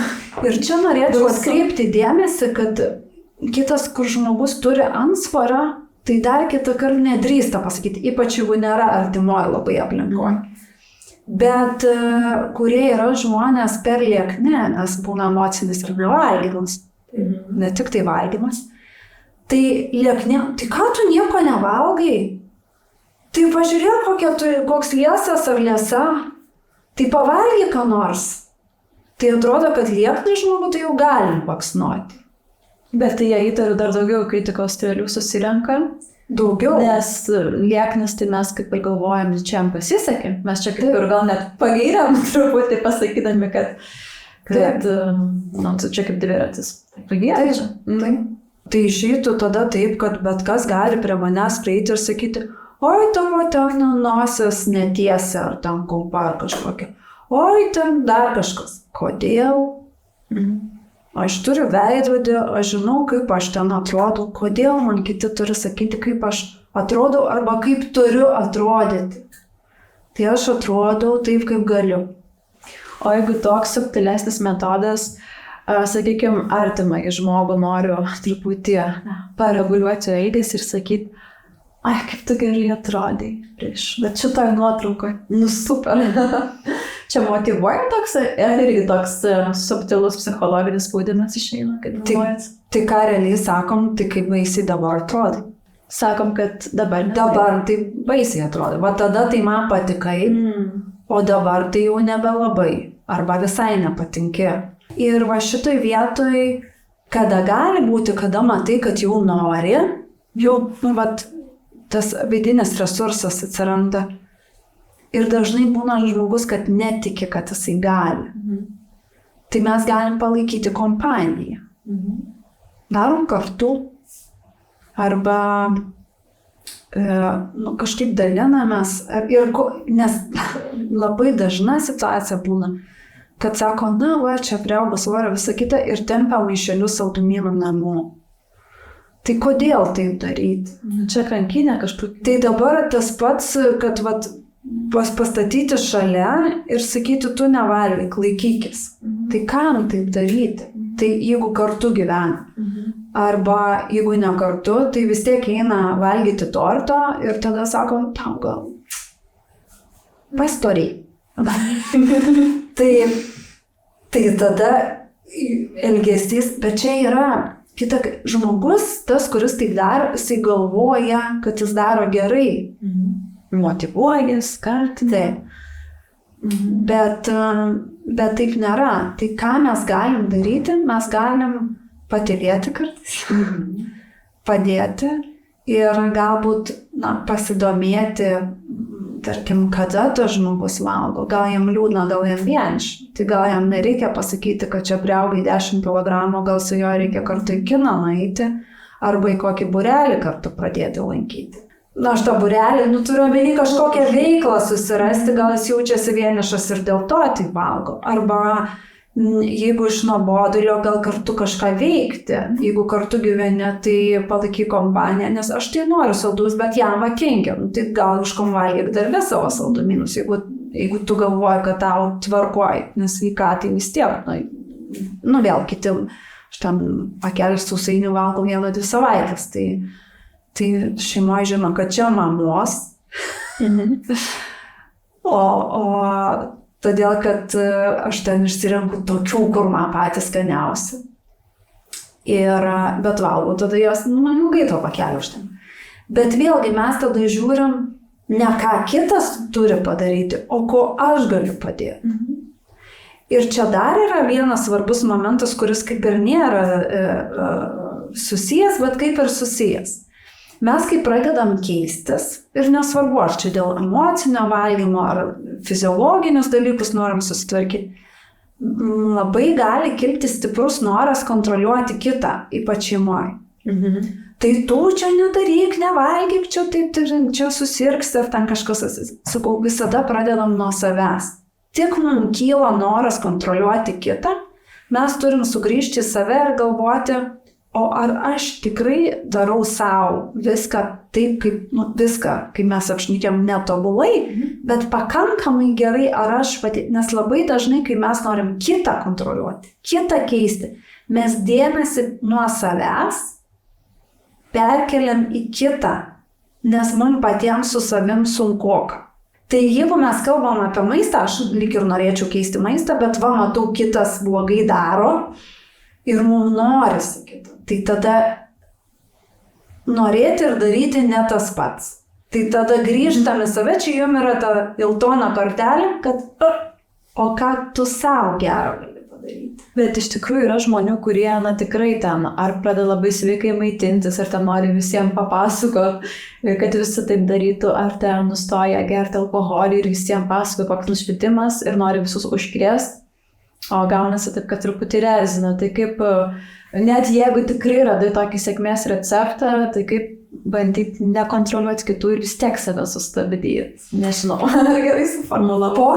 Speaker 2: Ir čia norėčiau atkreipti dėmesį, kad kitas, kur žmogus turi antsvarą, tai dar kitą kartą nedrįsta pasakyti, ypač jeigu nėra artimoje labai aplinkoje. Bet kurie yra žmonės per liekni, nes būna emocinis ir valgymas, ne tik tai valgymas, tai liekni, tai ką tu nieko nevalgai? Tai pažiūrėk, koks liesas ar liesa, tai pavalgy ką nors. Tai atrodo, kad liekni žmogų tai jau galim paksnuoti.
Speaker 1: Bet tai jie įtariu dar daugiau kritikos strėlių susirenka.
Speaker 2: Daugiau.
Speaker 1: Nes lieknis, tai mes kaip ir galvojam, čia jam pasisekė. Mes čia kaip ir gal net pagyrėm truputį pasakydami, kad čia kaip dviratis. Pagyrė čia.
Speaker 2: Tai išeitų tada taip, kad bet kas gali prie manęs prieiti ir sakyti, oi, tavo ten nosis netiesia ar ten kumpa ar kažkokia. Oi, ten dar kažkas. Kodėl? Aš turiu veidrodį, aš žinau, kaip aš ten atrodau, kodėl man kiti turi sakyti, kaip aš atrodau arba kaip turiu atrodyti. Tai aš atrodau taip, kaip galiu.
Speaker 1: O jeigu toks subtilesnis metodas, sakykime, artimai žmogų noriu truputį pareguliuoti elgesį ir sakyti, ai, kaip tu gerai atrodai prieš, bet šitoj nuotraukoje, super. Čia motyvuoja toks, irgi toks subtilus psichologinis spaudimas išeina, kaip galvojat.
Speaker 2: Tai ką realiai sakom, tai kaip baisiai dabar atrodo.
Speaker 1: Sakom, kad dabar
Speaker 2: tai baisiai atrodo. Va tada tai man patikai, o dabar tai jau nebelabai. Arba visai nepatinki. Ir va šitoj vietoj, kada gali būti, kada matai, kad jau nori, jau tas vidinis resursas atsiranda. Ir dažnai būna žmogus, kad netiki, kad jisai gali. Tai mes galim palaikyti kompaniją. Darom kartu. Arba kažkaip dalinamės. Nes labai dažna situacija būna, kad sako, čia priaugo svorio visą kitą ir tempia maišelius saldumynų namo. Tai kodėl taip daryti?
Speaker 1: Čia kankinė kažkur.
Speaker 2: Tai dabar tas pats, kad pastatyti šalia ir sakyti, tu nevalgyk, laikykis. Tai kam taip daryti? Tai jeigu kartu gyvena. Arba jeigu ne kartu, tai vis tiek eina valgyti torto ir tada sako, tau gal pastoriai. Tai tada elgesys, bet čia yra žmogus, tas, kuris taip daro, jisai galvoja, kad jis daro gerai.
Speaker 1: Motyvuoja, skatina.
Speaker 2: Bet taip nėra. Tai ką mes galim daryti? Mes galim patylėti kartais, padėti ir galbūt pasidomėti, tarkim, kada tas žmogus valgo. Gal jam liūdna, gal jam vieniša. Tai gal jam nereikia pasakyti, kad čia priaugai 10 kg, gal su jo reikia kartu į kiną nueiti arba į kokį būrelį kartu pradėti lankyti. Aš tą būrelį, turiu omeny kažkokią veiklą susirasti, gal jis jaučiasi vienišas ir dėl to tai valgo. Arba jeigu iš nuobodulio, gal kartu kažką veikti. Jeigu kartu gyveni, tai palaikyk kompaniją, nes aš tai noriu saldus, bet jam kenkia. Tai gal iškomvalgyk darbe savo saldumynus, jeigu tu galvoji, kad tau tvarkoji, nes į ką tai vis tiek. Vėl kiti, aš tam pakelį sausainių valgau 1-2 savaitės, tai šeimoje žino, kad čia mamos. O todėl, kad aš ten išsirenku tokių, kur man patys skaniausi. Bet valgau tada jos, ilgai to pakelio už ten. Bet vėlgi mes tada žiūrim, ne ką kitas turi padaryti, o ko aš galiu padėti. Ir čia dar yra vienas svarbus momentas, kuris kaip ir nėra susijęs, bet kaip ir susijęs. Mes kai pradedam keistis, ir nesvarbu, ar čia dėl emocinio valgymo, ar fiziologinius dalykus norim susitvarkyti, labai gali kilti stiprus noras kontroliuoti kitą, ypač šeimoje. Tai tu čia nedaryk, nevalgyk, čia susirgs ir ten kažkas, sakau, visada pradedam nuo savęs. Tik mums kyla noras kontroliuoti kitą, mes turim sugrįžti į save ir galvoti, o ar aš tikrai darau savo viską taip, kaip mes apšnykėm netobulai, bet pakankamai gerai, ar aš pati, nes labai dažnai, kai mes norim kitą kontroliuoti, kitą keisti, mes dėmesį nuo savęs perkeliam į kitą, nes man patiems su savim sunkoka. Tai jeigu mes kalbam apie maistą, aš lyg ir norėčiau keisti maistą, bet matau, kitas blogai daro ir mums norisi kitą. Tai tada norėti ir daryti ne tas pats. Tai tada grįžtame save, čia jums yra ta Iltono kortelė, kad o ką tu savo gero gali padaryti.
Speaker 1: Bet iš tikrųjų yra žmonių, kurie tikrai ten ar pradeda labai sveikai maitintis, ar ten nori visiems papasakoti, kad visi taip darytų, ar ten nustoja gerti alkoholį ir visiems pasako, koks nušvitimas ir nori visus užkrėsti. O gaunasi taip, kad truputį rezina. Tai kaip, net jeigu tikrai radai tokį sėkmės receptą, tai kaip bandyti nekontroliuoti kitų ir vis tiek save sustabdyti. Nežinau, gerai suformulavau.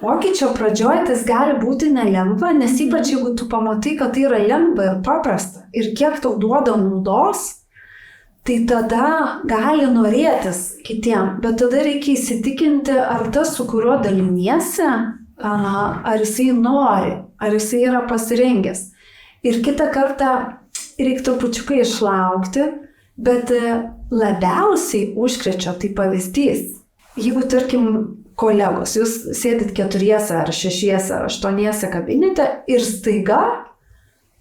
Speaker 2: Pokyčio pradžioje tas gali būti nelengva, nes ypač jeigu tu pamatai, kad tai yra lengva ir paprasta ir kiek tau duoda naudos, tai tada gali norėtis kitiem, bet tada reikia įsitikinti, ar tas, su kuriuo daliniesi, ar jisai nori, ar jisai yra pasirengęs. Ir kitą kartą reikia trupučiukai išlaukti, bet labiausiai užkrečia tai pavyzdys. Jeigu, tarkim, kolegos, jūs sėdit 4 ar 6 ar 8 kabinete ir staiga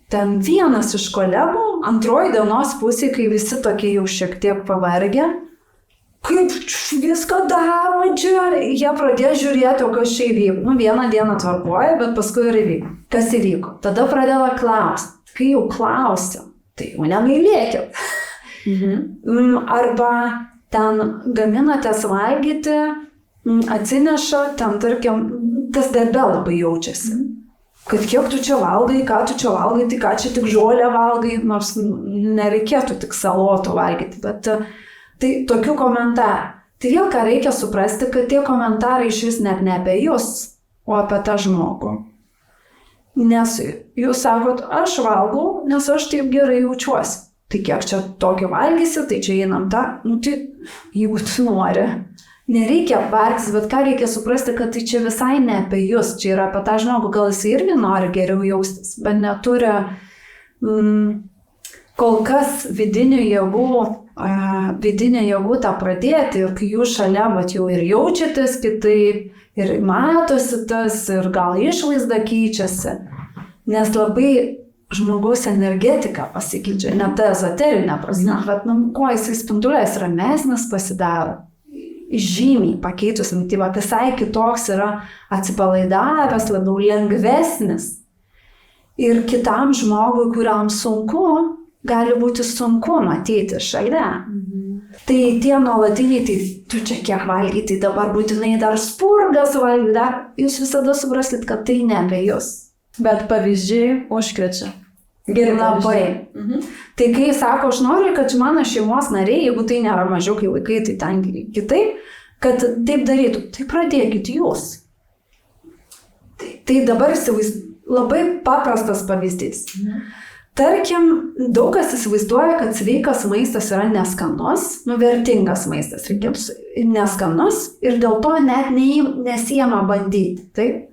Speaker 2: ten vienas iš kolegų antroji dienos pusė, kai visi tokie jau šiek tiek pavargę, kaip viską daro čia, jie pradėjo žiūrėti, o kas čia įvyko. Vieną dieną tvarkoja, bet paskui ir įvyko. Kas įvyko? Tada pradeda klausti. Kai jau klausia, tai jau negailėkit. Arba ten gaminatės valgyti, atsineša, ten tarkim, tas darbe labai jaučiasi. Kad kiek tu čia valgai, ką tu čia valgai, tai ką čia tik žolę valgai, nors nereikėtų tik salotų valgyti, bet tai tokių komentarų. Tai vėl ką reikia suprasti, kad tie komentarai iš vis net ne apie jūs, o apie tą žmogų. Nes jūs sakot, aš valgau, nes aš taip gerai jaučiuosi. Tai kiek čia tokio valgysi, tai čia einam tą, tai jeigu tu nori. Nereikia vargtis, bet ką reikia suprasti, kad tai čia visai ne apie jūs, čia yra apie tą žmogų, gal jis irgi nori geriau jaustis, bet neturi kol kas vidinių jėgų tą pradėti, ir kai jūs šalia, bet jau ir jaučiatės kitaip, ir matosi tas, ir gal išvaizda keičiasi, nes labai žmogaus energetika pasikeičia, ne ta ezoterinė prasme, bet kuo jisai spinduliais ramesnis pasidaro, žymiai pakeitus mitybą, visai kitoks yra atsipalaidavęs, labiau lengvesnis. Ir kitam žmogui, kuriam sunku, gali būti sunku matyti šalia. Tai tie nuolatiniai, tai tu čia kiek valgy, tai dabar būtinai dar spurgas valgy, jūs visada suprasit, kad tai ne apie jūs.
Speaker 1: Bet pavyzdžiai užkrečia.
Speaker 2: Gerai, labai. Tai kai sako, aš noriu, kad mano šeimos nariai, jeigu tai nėra mažiau kai vaikai, tai ten kitaip, kad taip darytų, tai pradėkit jūs. Tai dabar labai paprastas pavyzdys. Tarkim, daug kas įsivaizduoja, kad sveikas maistas yra neskanus, vertingas maistas, neskanus ir dėl to net nesijama bandyti. Taip?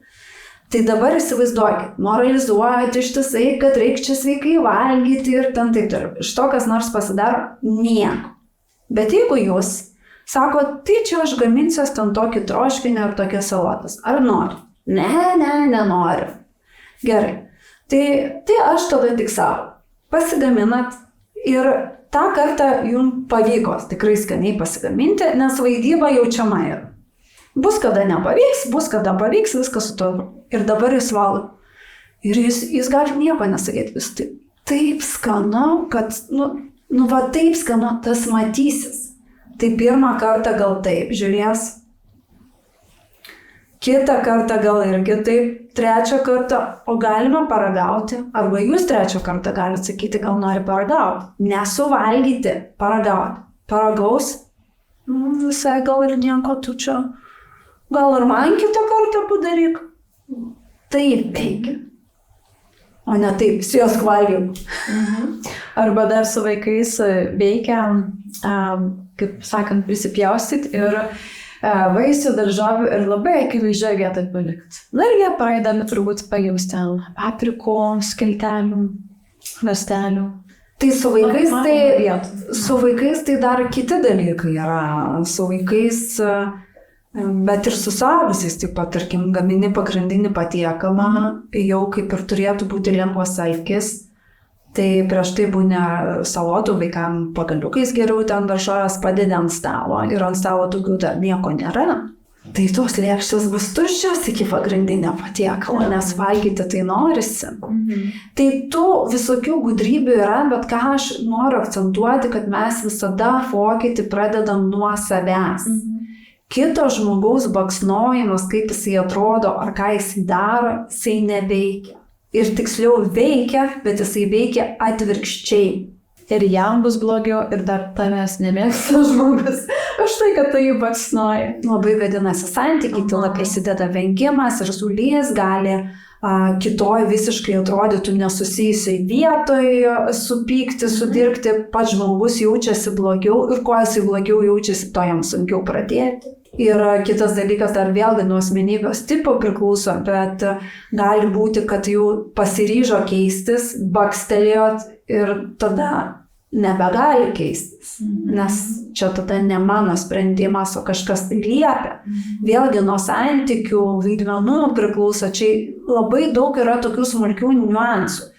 Speaker 2: Tai dabar įsivaizduokit, moralizuojate ištisai, kad reikia čia sveikai valgyti ir ten taip toliau. Iš to, kas nors pasidaro, nieko. Bet jeigu jūs sakot, tai čia aš gaminsiuos ten tokį troškinį ar tokias salotas, ar nori? Nenoriu. Gerai. Tai aš tada tik savo. Pasigaminat ir tą kartą jums pavyko tikrai skaniai pasigaminti, nes vaidyba jaučiama yra. Bus kada nepavyks, bus kada pavyks, viskas su to. Ir dabar jūs valgot. Ir jūs gali nieko nesakyti, vis taip skanu, kad nu va taip skanu, tas matysis. Tai pirmą kartą gal taip žiūrės, kitą kartą gal irgi taip, trečią kartą, o galima paragauti, arba jūs trečią kartą galite sakyti, gal nori paragauti. Nesuvalgyti, paragauti. Paragaus, visai gal ir nieko tu čia, gal ir man kitą kartą padaryk. Taip veikia. O ne taip, sėsk valgiau.
Speaker 1: Arba dar su vaikais veikia, kaip sakant, prisipjaustyt ir vaisių, daržovių ir labai akivaizdžiai vietoj palikti. Na ir jie praeidami turbūt pajaus ten paprikų, skiltelių, ląstelių.
Speaker 2: Tai su vaikais tai dar kiti dalykai yra. Su vaikais, bet ir su suaugusiais taip pat, tarkim, gamini pagrindinį patiekalą, jau kaip ir turėtų būti lengvas alkis. Tai prieš tai būna salotų vaikam pagaliukais geriau ten daržovės padedi ant stalo ir ant stalo daugiau dar nieko nėra. Tai tos lėkštės bus tuščios iki pagrindinio patiekalo, nes valgyti tai norisi. Tai tų visokių gudrybių yra, bet ką aš noriu akcentuoti, kad mes visada pokytį pradedam nuo savęs. Kito žmogaus baksnojimas, kaip jisai atrodo ar ką jisai daro, jisai neveikia. Ir tiksliau veikia, bet jisai veikia atvirkščiai.
Speaker 1: Ir jam bus blogiau, ir dar tavęs nemėgsta žmogus. Už tai, kad tu jį baksnoji.
Speaker 2: Labai gadinasi santykiai, tyla prisideda vengimas ir sulys gali kitoj visiškai atrodytų nesusijusiai vietoj supykti, sudirbti, pats žmogus jaučiasi blogiau ir kuo jisai blogiau jaučiasi, to jam sunkiau pradėti. Ir kitas dalykas dar vėlgi nuo asmenybės tipo priklauso, bet gali būti, kad jau pasiryžo keistis, bakstelėjot ir tada nebegali keistis, nes čia tada ne mano sprendimas, o kažkas tai liepia. Vėlgi nuo santykių, vaidmenų priklauso, čia labai daug yra tokių smulkių niuansų.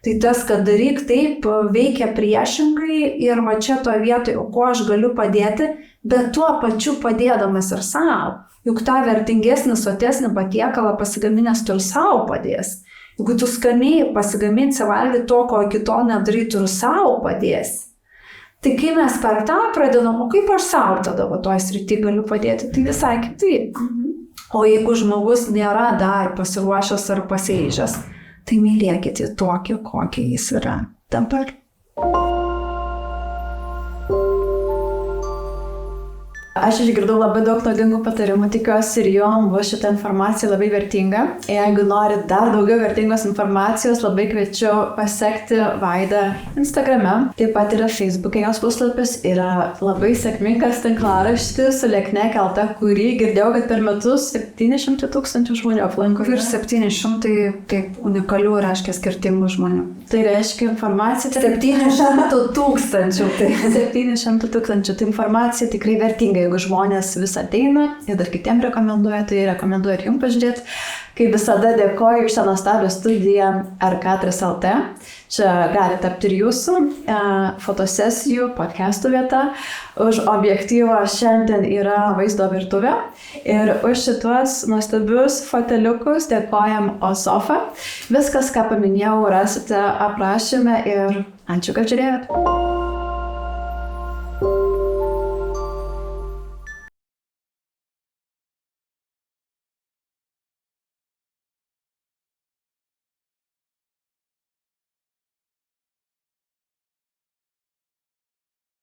Speaker 2: Tai tas, kad daryk taip, veikia priešingai ir va čia to vietoj, o kuo aš galiu padėti, bet tuo pačiu padėdamas ir savo. Juk tą vertingesnį, sotesnį patiekalą pasigaminęs tu ir savo padės. Jeigu tu skaniai pasigaminsi valgyti to, ko kito nedarai, tu ir savo padėsi. Tai kai mes per tą pradedam, o kaip aš savo tada toj srity galiu padėti, tai visai kitaip. O jeigu žmogus nėra dar pasiruošęs ar pasiryžęs, tai mylėkite tokį, kokį jis yra dabar.
Speaker 1: Aš išgirdau labai daug naudingų patarimų, tikiuosi ir jom buvo šitą informaciją labai vertinga. Jeigu norit dar daugiau vertingos informacijos, labai kviečiu pasekti Vaidą Instagrame. Taip pat yra Facebook'e jos puslapis, yra labai sėkmingas tinklaraštis su Lieknė kelta, kurį girdėjau, kad per metus 700 000 žmonių aplanko.
Speaker 2: Ir 700 taip unikalių reiškia skirtingų žmonių.
Speaker 1: Tai reiškia informacija.
Speaker 2: 700 000. Tai
Speaker 1: 700 000. Tai informacija tikrai vertinga. Jeigu žmonės vis ateina ir dar kitiem rekomenduoja, tai rekomenduoju ir jums pažiūrėti. Kaip visada dėkoju už šią nuostabią studiją R4LT. Čia gali tapti ir jūsų fotosesijų, podcastų vieta. Už objektyvą šiandien yra vaizdo virtuvė. Ir už šituos nuostabius foteliukus dėkojam Osofa. Viskas, ką paminėjau, rasite aprašyme ir ačiū, kad žiūrėjot.